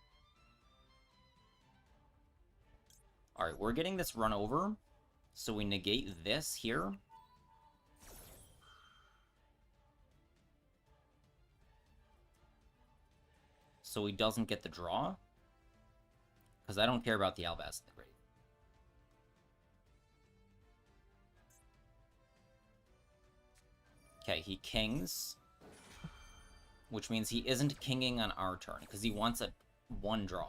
Alright, we're getting this run over. So we negate this here. So he doesn't get the draw. Because I don't care about the Albaz in the grave. Okay, he kings. Which means he isn't kinging on our turn. Because he wants a 1 draw.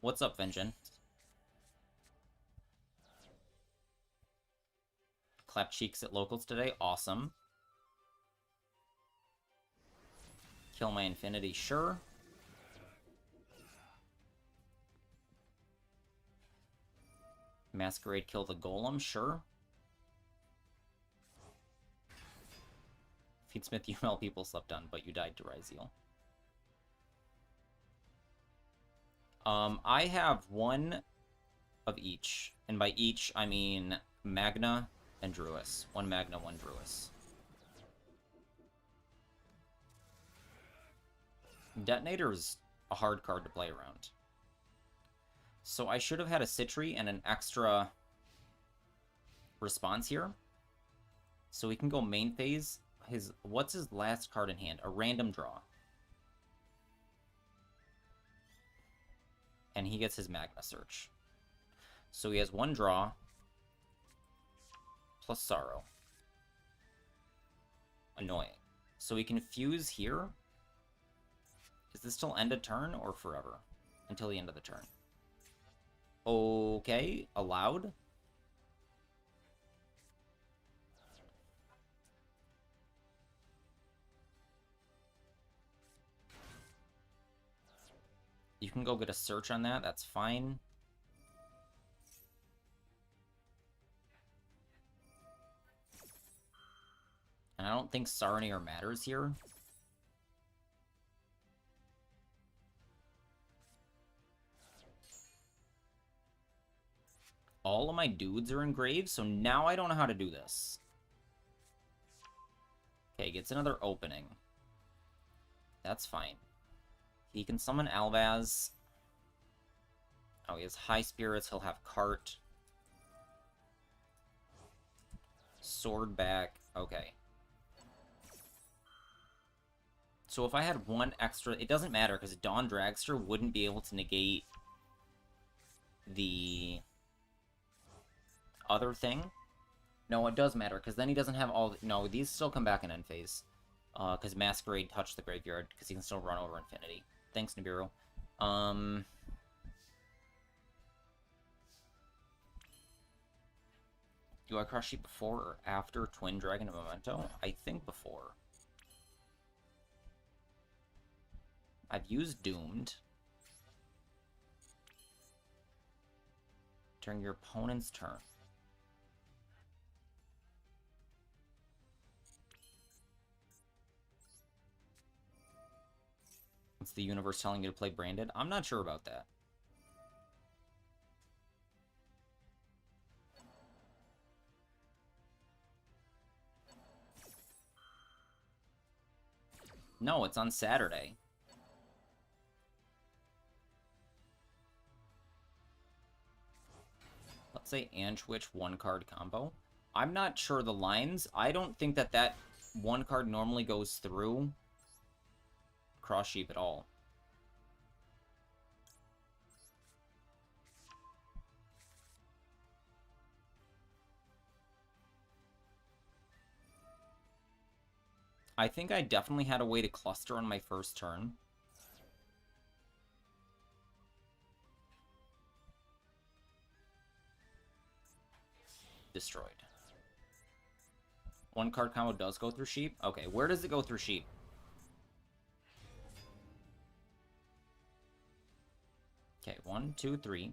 What's up, Vengeance? Clap cheeks at locals today. Awesome. Kill my infinity. Sure. Masquerade kill the golem. Sure. Feedsmith UML people slept on, but you died to Ryzeal. I have 1 of each. And by each, I mean Magna and Druis. 1 Magna, 1 Druis. Detonator is a hard card to play around. So I should have had a Citri and an extra response here. So we can go main phase. What's his last card in hand? A random draw. And he gets his Magna Search. So he has 1 draw. Plus Sorrow. Annoying. So we can fuse here. Is this till end of turn or forever? Until the end of the turn. Okay, allowed. You can go get a search on that, that's fine. And I don't think Sarnier matters here. All of my dudes are engraved, so now I don't know how to do this. Okay, gets another opening. That's fine. He can summon Albaz. Oh, he has High Spirits. He'll have Cart. Sword back. Okay. So if I had 1 extra... It doesn't matter, because Dawn Dragster wouldn't be able to negate the other thing. No, it does matter, because then he doesn't have all... No, these still come back in end phase. Because Masquerade touched the graveyard, because he can still run over infinity. Thanks, Nibiru. Do I crush sheep before or after Twin Dragon and Memento? I think before. I've used Doomed. During your opponent's turn. It's the universe telling you to play Branded? I'm not sure about that. No, it's on Saturday. Let's say Antwitch 1-card combo. I'm not sure the lines. I don't think that that 1 card normally goes through Cross Sheep at all. I think I definitely had a way to cluster on my first turn. Destroyed. 1-card combo does go through Sheep? Okay, where does it go through Sheep? Okay, 1, 2, 3.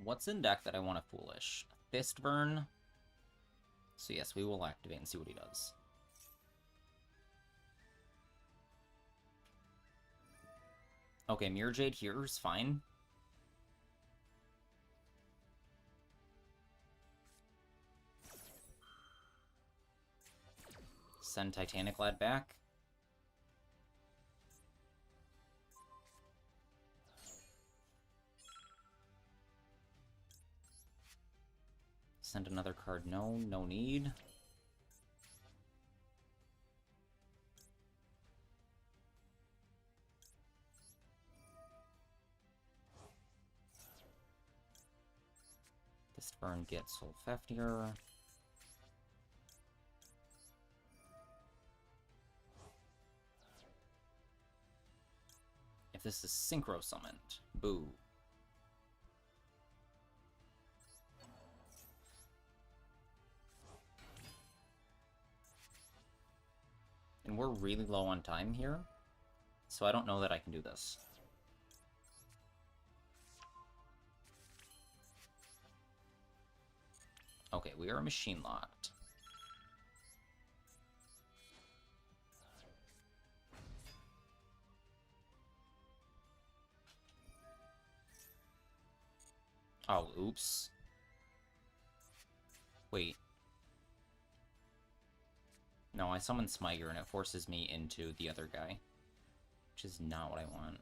What's in deck that I want to Foolish? Fistburn. So yes, we will activate and see what he does. Okay, Mirror Jade here is fine. Send Titanic Lad back. Send another card. No, no need. This turn gets Solfafnir. If this is Synchro Summoned, boo. And we're really low on time here, so I don't know that I can do this. Okay, we are machine locked. Oh, oops. Wait. No, I summon Smiter and it forces me into the other guy, which is not what I want.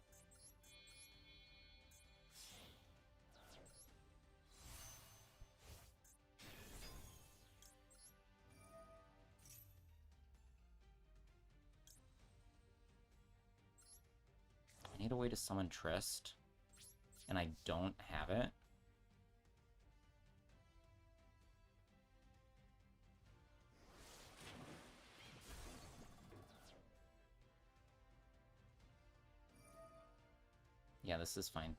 I need a way to summon Trist, and I don't have it. Yeah, this is fine.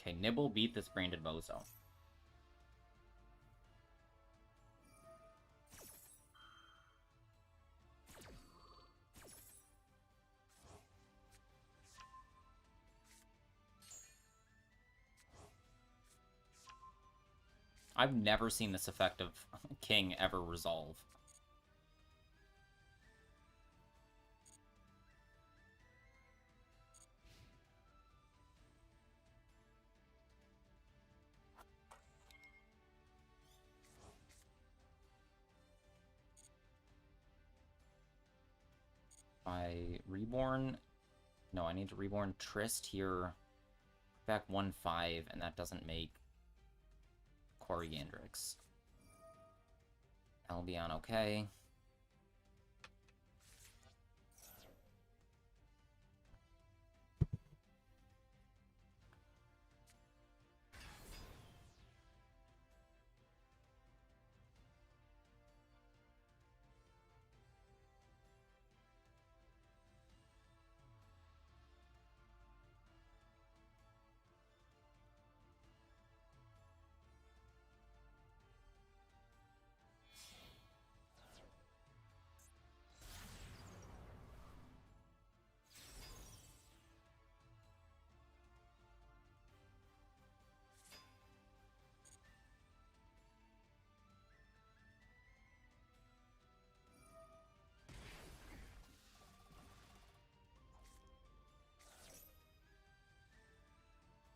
Okay, Nibble beat this branded bozo. I've never seen this effect of King ever resolve. I reborn... No, I need to reborn Trist here. Back 1/5, and that doesn't make Coriandrix. Albion, okay.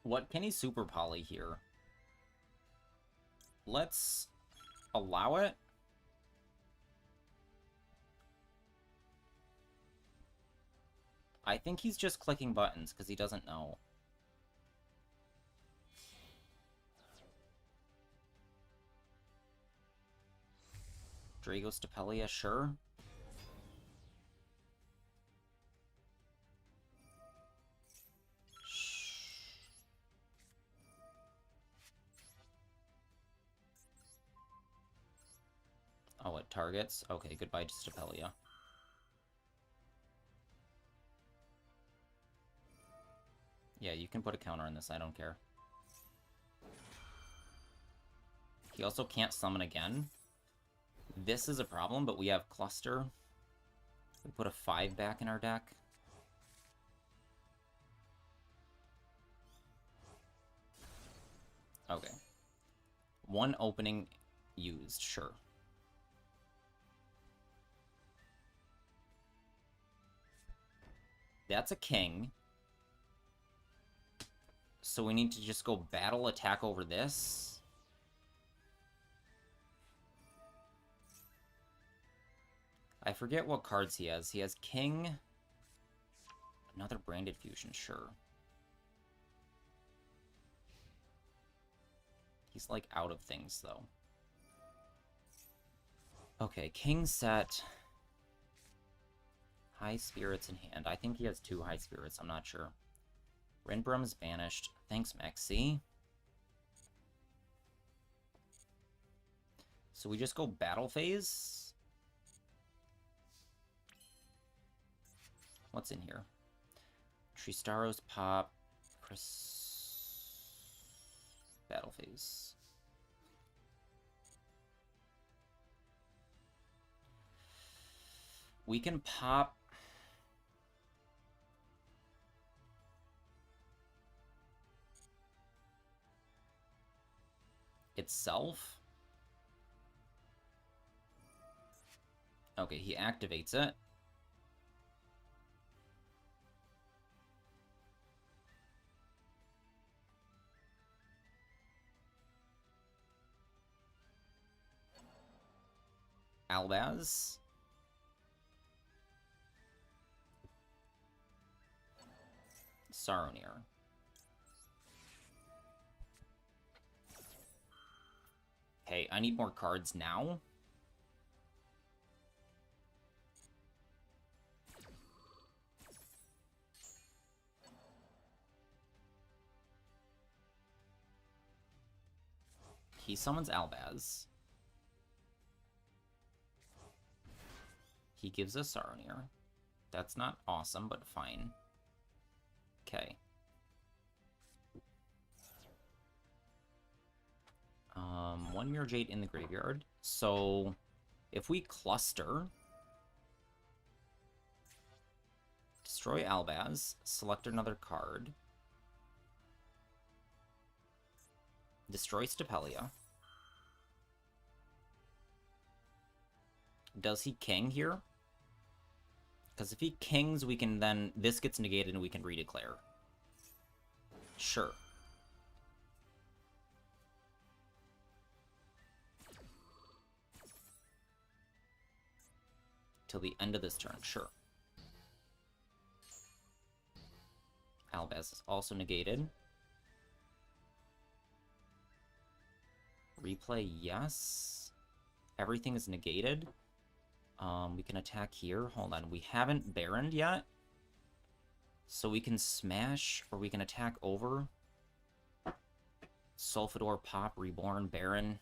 What can he super poly here? Let's allow it. I think he's just clicking buttons because he doesn't know. Drago Stapelia, sure. Oh, it targets? Okay, goodbye to Stapelia. Yeah, you can put a counter on this, I don't care. He also can't summon again. This is a problem, but we have Cluster. We put a 5 back in our deck. Okay. One opening used, sure. That's a king. So we need to just go battle attack over this. I forget what cards he has. He has king. Another branded fusion, sure. He's like out of things though. Okay, king set. High spirits in hand. I think he has 2 high spirits, I'm not sure. Renbrum's banished. Thanks, Maxi. So we just go battle phase? What's in here? Tristaros pop. Battle phase. We can pop... itself? Okay, he activates it. Albaz. Saronir. Okay, I need more cards now. He summons Albaz. He gives us Saronir. That's not awesome, but fine. Okay. One Mirror Jade in the graveyard. So, if we cluster... Destroy Albaz. Select another card. Destroy Stapelia. Does he king here? Because if he kings, we can then... This gets negated and we can redeclare. Sure. Till the end of this turn, sure. Albaz is also negated. Replay, yes. Everything is negated. We can attack here. Hold on, we haven't Baroned yet. So we can smash, or we can attack over. Sulfador, Pop, Reborn, Baron.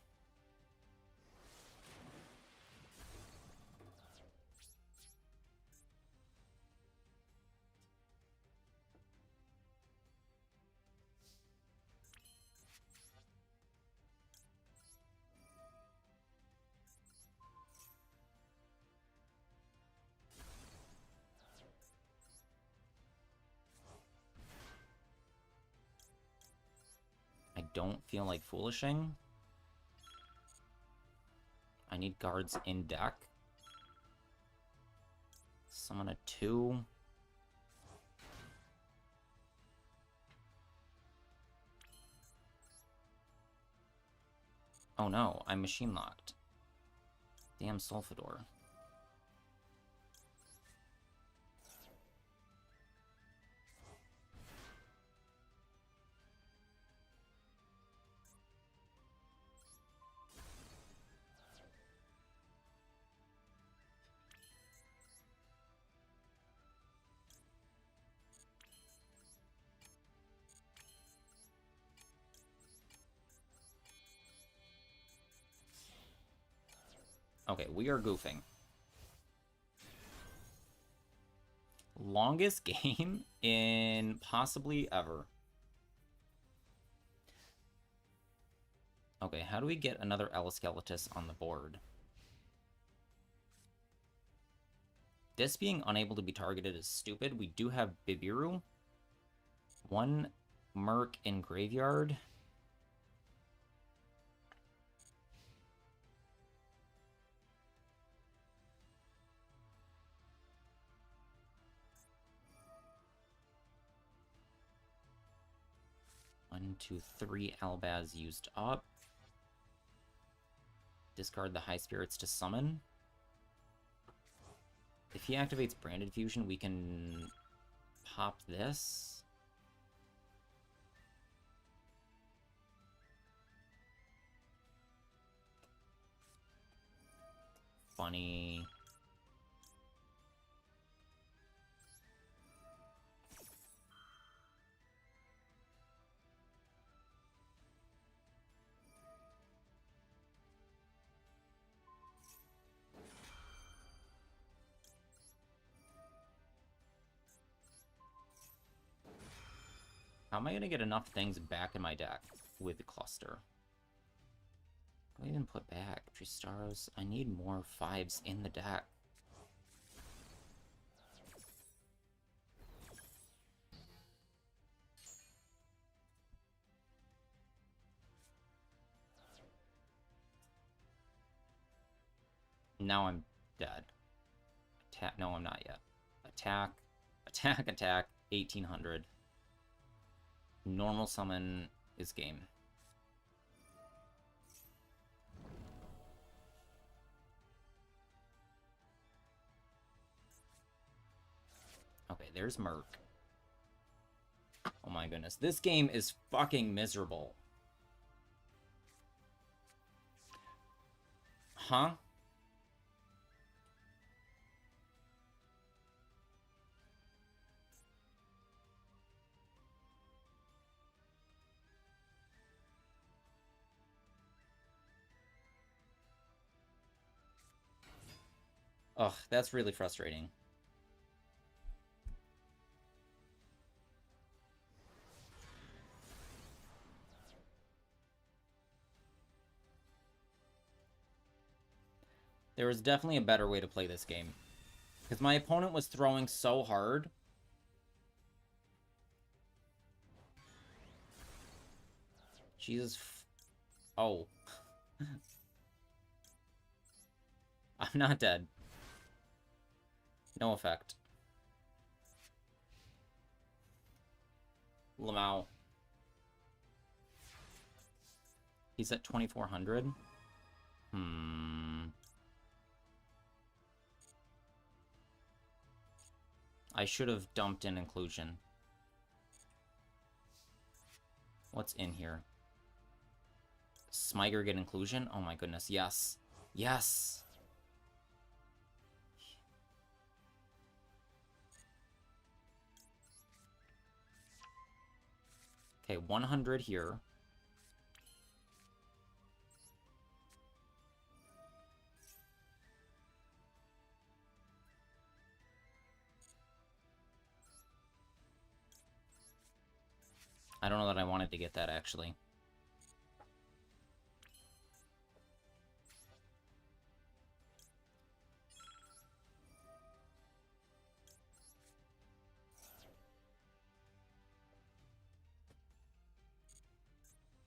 I don't feel like foolishing. I need guards in deck. Summon a 2. Oh no, I'm machine locked. Damn Sulfador. Okay, we are goofing. Longest game in possibly ever. Okay, how do we get another Elasceletus on the board? This being unable to be targeted is stupid. We do have Bibiru. 1 Merc in Graveyard. One, two, 3 Albaz used up. Discard the High Spirits to summon. If he activates Branded Fusion, we can pop this. Funny. How am I going to get enough things back in my deck with the cluster? What do I even put back? Tristaros. I need more 5s in the deck. Now I'm dead. Attack. No, I'm not yet. Attack. Attack, attack. 1800. Normal summon is game. Okay, there's Merc. Oh my goodness. This game is fucking miserable. Huh? Ugh, that's really frustrating. There was definitely a better way to play this game. Because my opponent was throwing so hard. Jesus. Oh. I'm not dead. No effect. Lamau. He's at 2400. I should have dumped in inclusion. What's in here? Smiger get inclusion? Oh my goodness, yes. Yes! Okay, 100 here. I don't know that I wanted to get that, actually.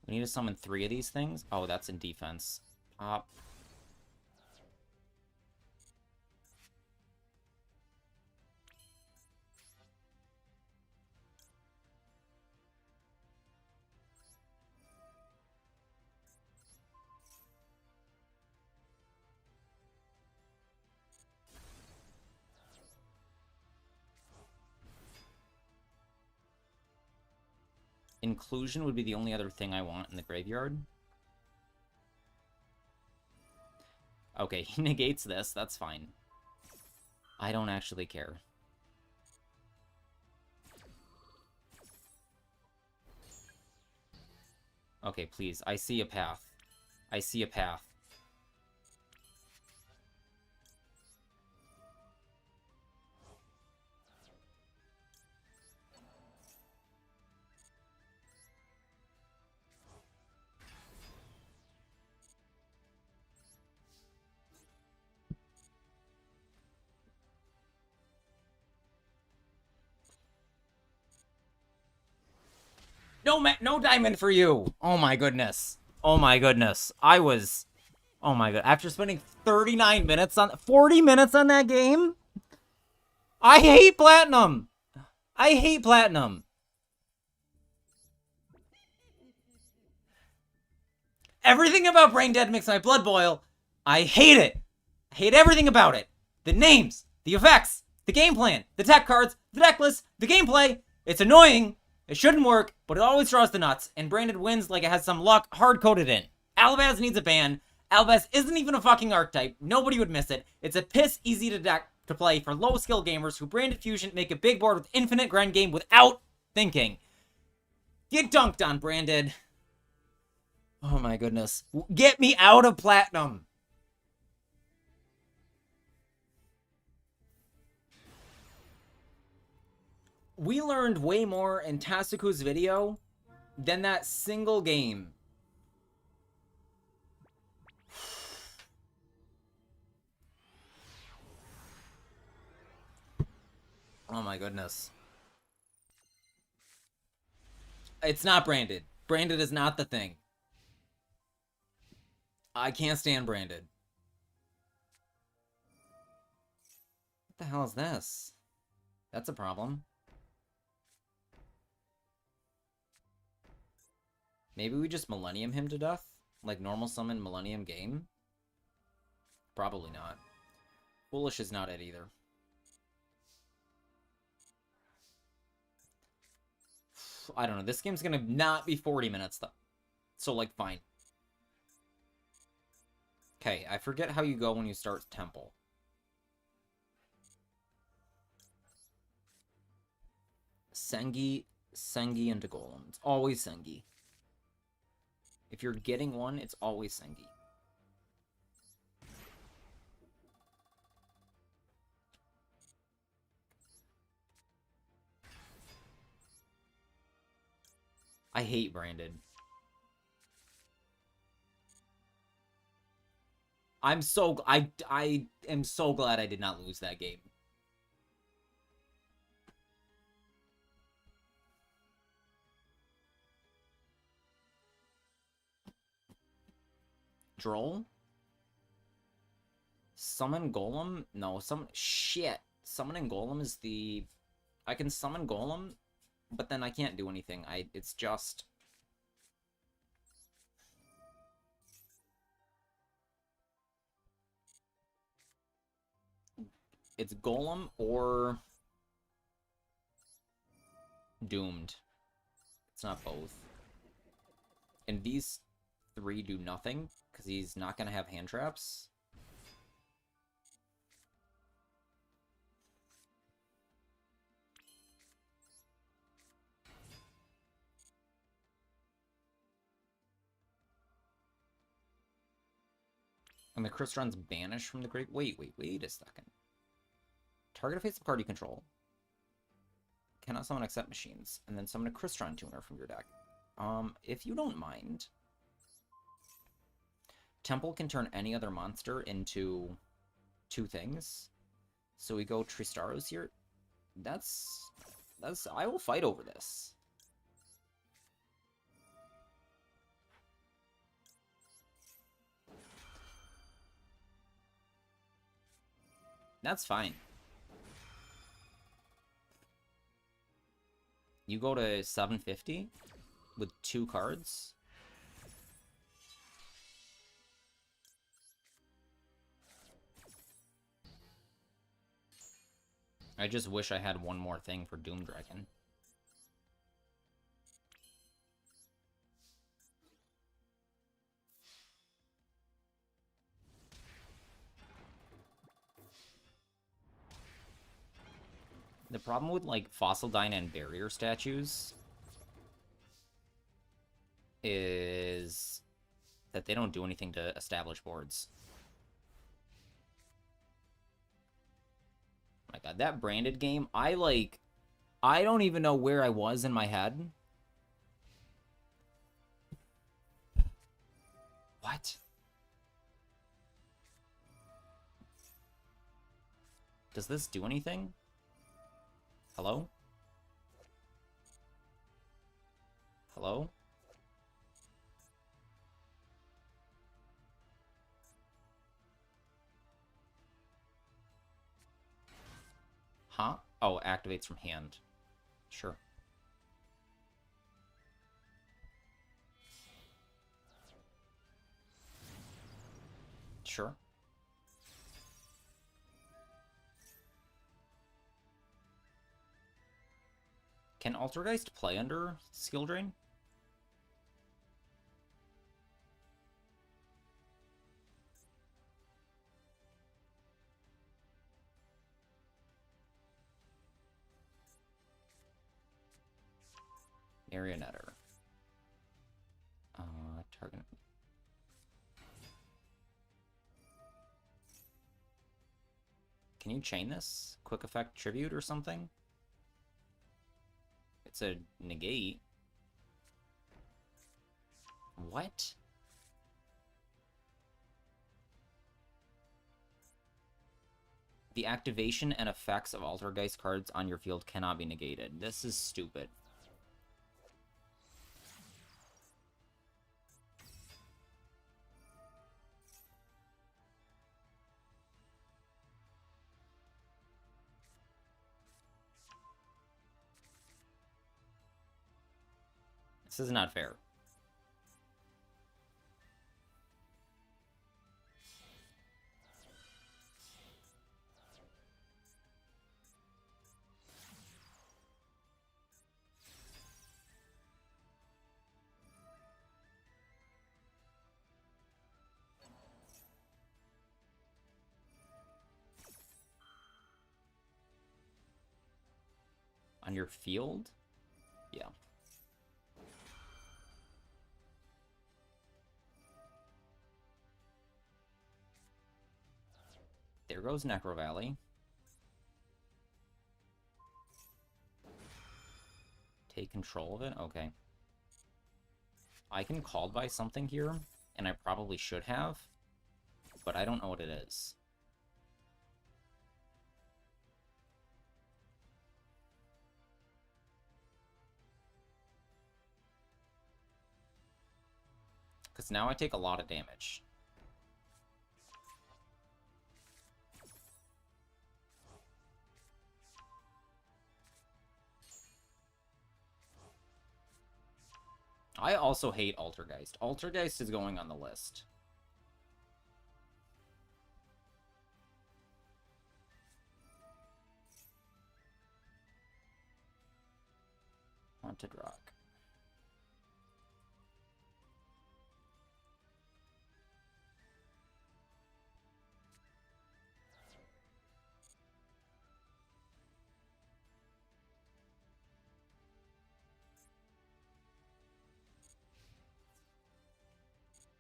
We need to summon 3 of these things? Oh, that's in defense. Pop. Inclusion would be the only other thing I want in the graveyard. Okay, he negates this. That's fine. I don't actually care. Okay, please. I see a path. I see a path. No diamond for you! Oh my goodness. Oh my goodness. Oh my god. After spending 39 minutes on... 40 minutes on that game? I hate Platinum! I hate Platinum! Everything about Brain Dead makes my blood boil. I hate it! I hate everything about it. The names, the effects, the game plan, the tech cards, the deck list, the gameplay. It's annoying. It shouldn't work, but it always draws the nuts, and Branded wins like it has some luck hard-coded in. Albaz needs a ban. Albaz isn't even a fucking archetype. Nobody would miss it. It's a piss easy to deck to play for low-skill gamers who Branded Fusion make a big board with infinite grind game without thinking. Get dunked on, Branded. Oh my goodness. Get me out of Platinum. We learned way more in Tasuku's video than that single game. Oh my goodness. It's not Branded. Branded is not the thing. I can't stand Branded. What the hell is this? That's a problem. Maybe we just Millennium him to death? Like normal summon Millennium game? Probably not. Foolish is not it either. I don't know. This game's gonna not be 40 minutes though. So like fine. Okay, I forget how you go when you start Temple. Sengi, Sengi into Golem. It's always Sengi. If you're getting one, it's always Sengi. I hate Branded. I am so glad I did not lose that game. Droll? Summon Golem? No, shit. Summoning Golem is the... I can summon Golem, but then I can't do anything. It's just... It's Golem or... Doomed. It's not both. And these three do nothing, because he's not going to have hand traps. And the Crystron's banished from the grave. Wait a second. Target a face-up card you control. Cannot summon except machines. And then summon a Crystron tuner from your deck. If you don't mind. Temple can turn any other monster into 2 things. So we go Tristaros here. That's... I will fight over this. That's fine. You go to 750 with 2 cards. I just wish I had one more thing for Doom Dragon. The problem with, like, Fossil Dyne and Barrier statues is that they don't do anything to establish boards. Oh my god, that branded game, I don't even know where I was in my head. What? Does this do anything? Hello? Hello? Huh? Oh, activates from hand. Sure. Sure. Can Altergeist play under Skill Drain? Marionetter. Target. Can you chain this? Quick effect tribute or something? It's a negate. What? The activation and effects of Altergeist cards on your field cannot be negated. This is stupid. This is not fair. On your field? Yeah. There goes Necro Valley. Take control of it? Okay. I can call by something here, and I probably should have, but I don't know what it is. Because now I take a lot of damage. I also hate Altergeist. Altergeist is going on the list. Haunted Rock.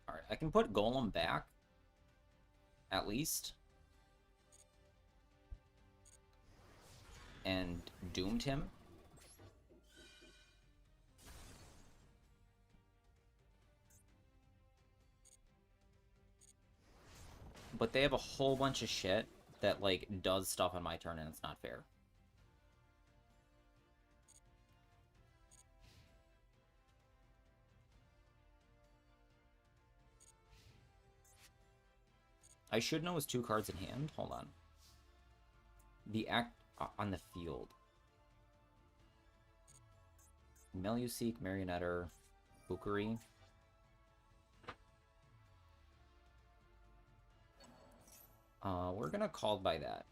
Alright, I can put Golem back. At least. And doomed him. But they have a whole bunch of shit that, like, does stuff on my turn, and it's not fair. I should know his 2 cards in hand. Hold on. The act on the field. Meluseek, Marionetter, Bukari. We're gonna call by that.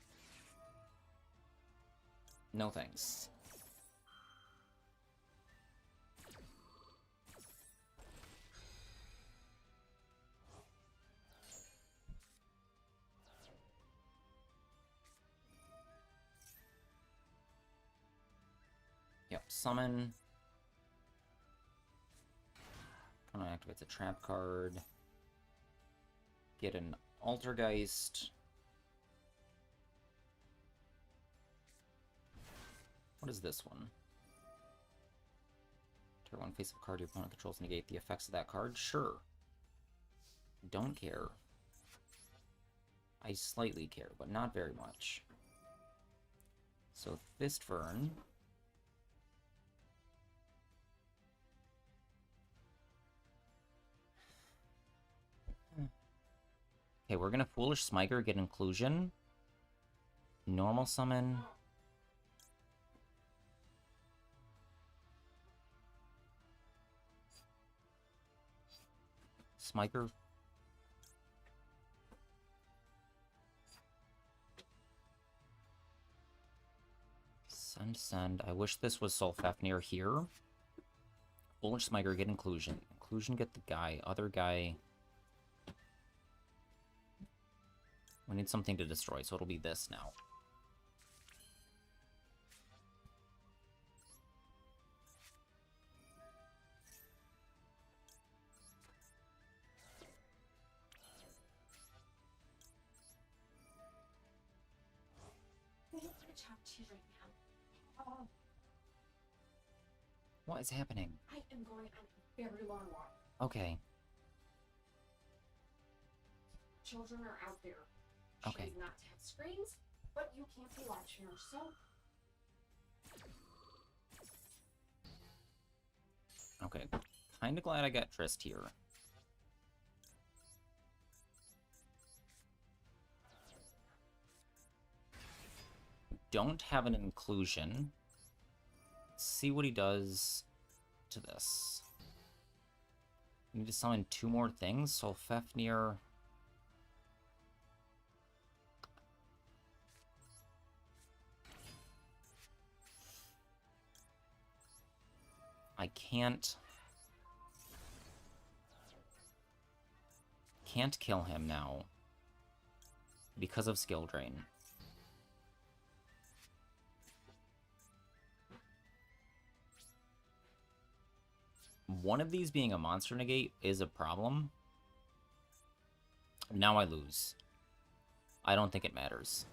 No thanks. Yep, summon. Activates a trap card. Get an Altergeist. What is this one? Turn one face of a card your opponent controls, negate the effects of that card? Sure. Don't care. I slightly care, but not very much. So, Fistfern. Okay, we're gonna Foolish Smiter, get Inclusion. Normal Summon. Smiter. Send. I wish this was Solfafnir here. Foolish Smiter, get Inclusion. Inclusion, get the guy. Other guy. We need something to destroy, so it'll be this now. What is happening? I am going on a very long walk. Okay. Children are out there. Okay. She's not to have screens, but you can't be watching her, so... Okay. Kinda glad I got Trist here. Don't have an Inclusion. Let's see what he does to this. We need to summon 2 more things. Solfafnir. I can't kill him now because of skill drain. One of these being a monster negate is a problem. Now I lose. I don't think it matters.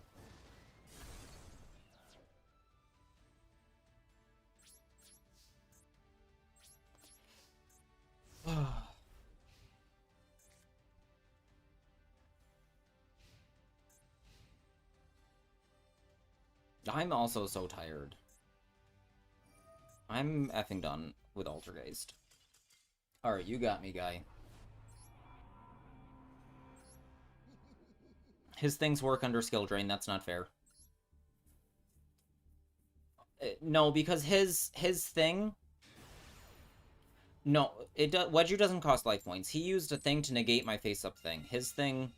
I'm also so tired. I'm effing done with Altergeist. Alright, you got me, guy. His things work under skill drain, that's not fair. No, because his thing... No, it does. Wedju doesn't cost life points. He used a thing to negate my face-up thing. His thing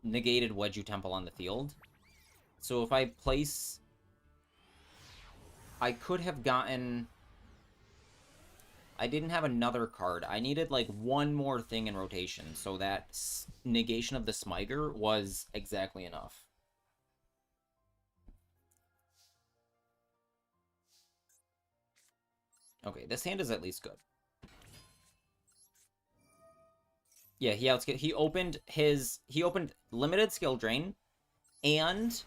negated Wedju Temple on the field. So if I place... I could have gotten... I didn't have another card. I needed, like, one more thing in rotation, so that negation of the Smiger was exactly enough. Okay, this hand is at least good. Yeah, he opened limited skill drain and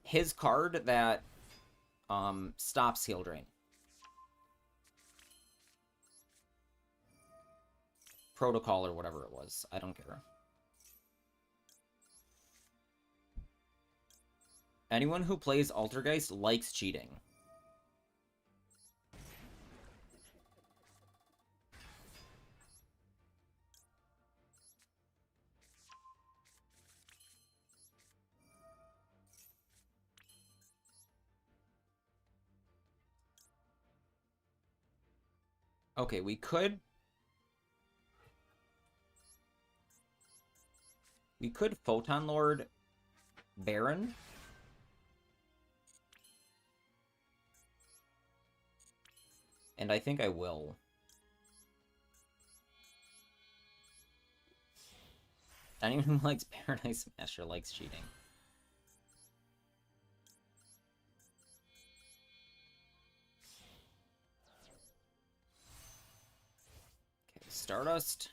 his card that stops skill drain. Protocol or whatever it was. I don't care. Anyone who plays Altergeist likes cheating. Okay, we could Photon Lord Baron. And I think I will. Anyone who likes Paradise Smasher likes cheating. Okay, Stardust.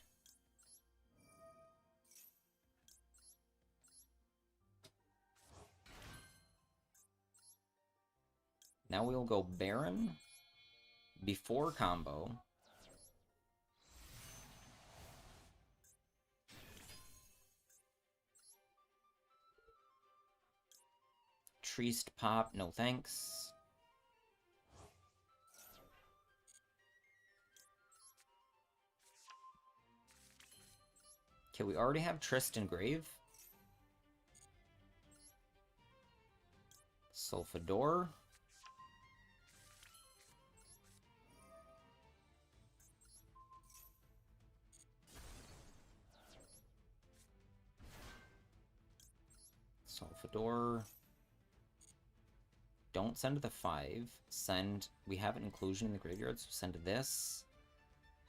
Now we'll go Baron before combo. Treast pop, no thanks. Okay, we already have Tristan Grave. Sulfador. Sulfador. Don't send the 5. Send... We have an inclusion in the graveyard, so send this.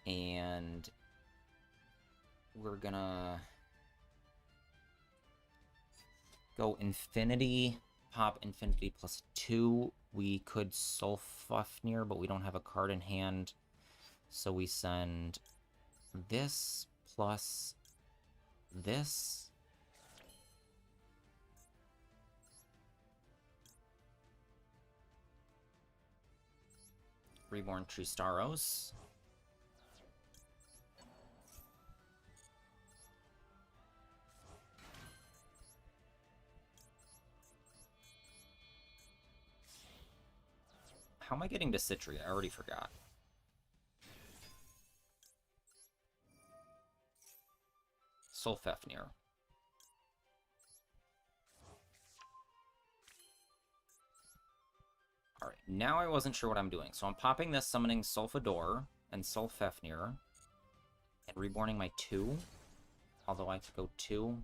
And... we're gonna... go Infinity. Pop Infinity plus 2. We could Sulfafnir, but we don't have a card in hand. So we send this plus this. Reborn Tristaros. How am I getting to Citri? I already forgot. Sulfafnir. Alright, now I wasn't sure what I'm doing. So I'm popping this, summoning Sulfador and Sulfafnir, and reborning my 2. Although I could go 2.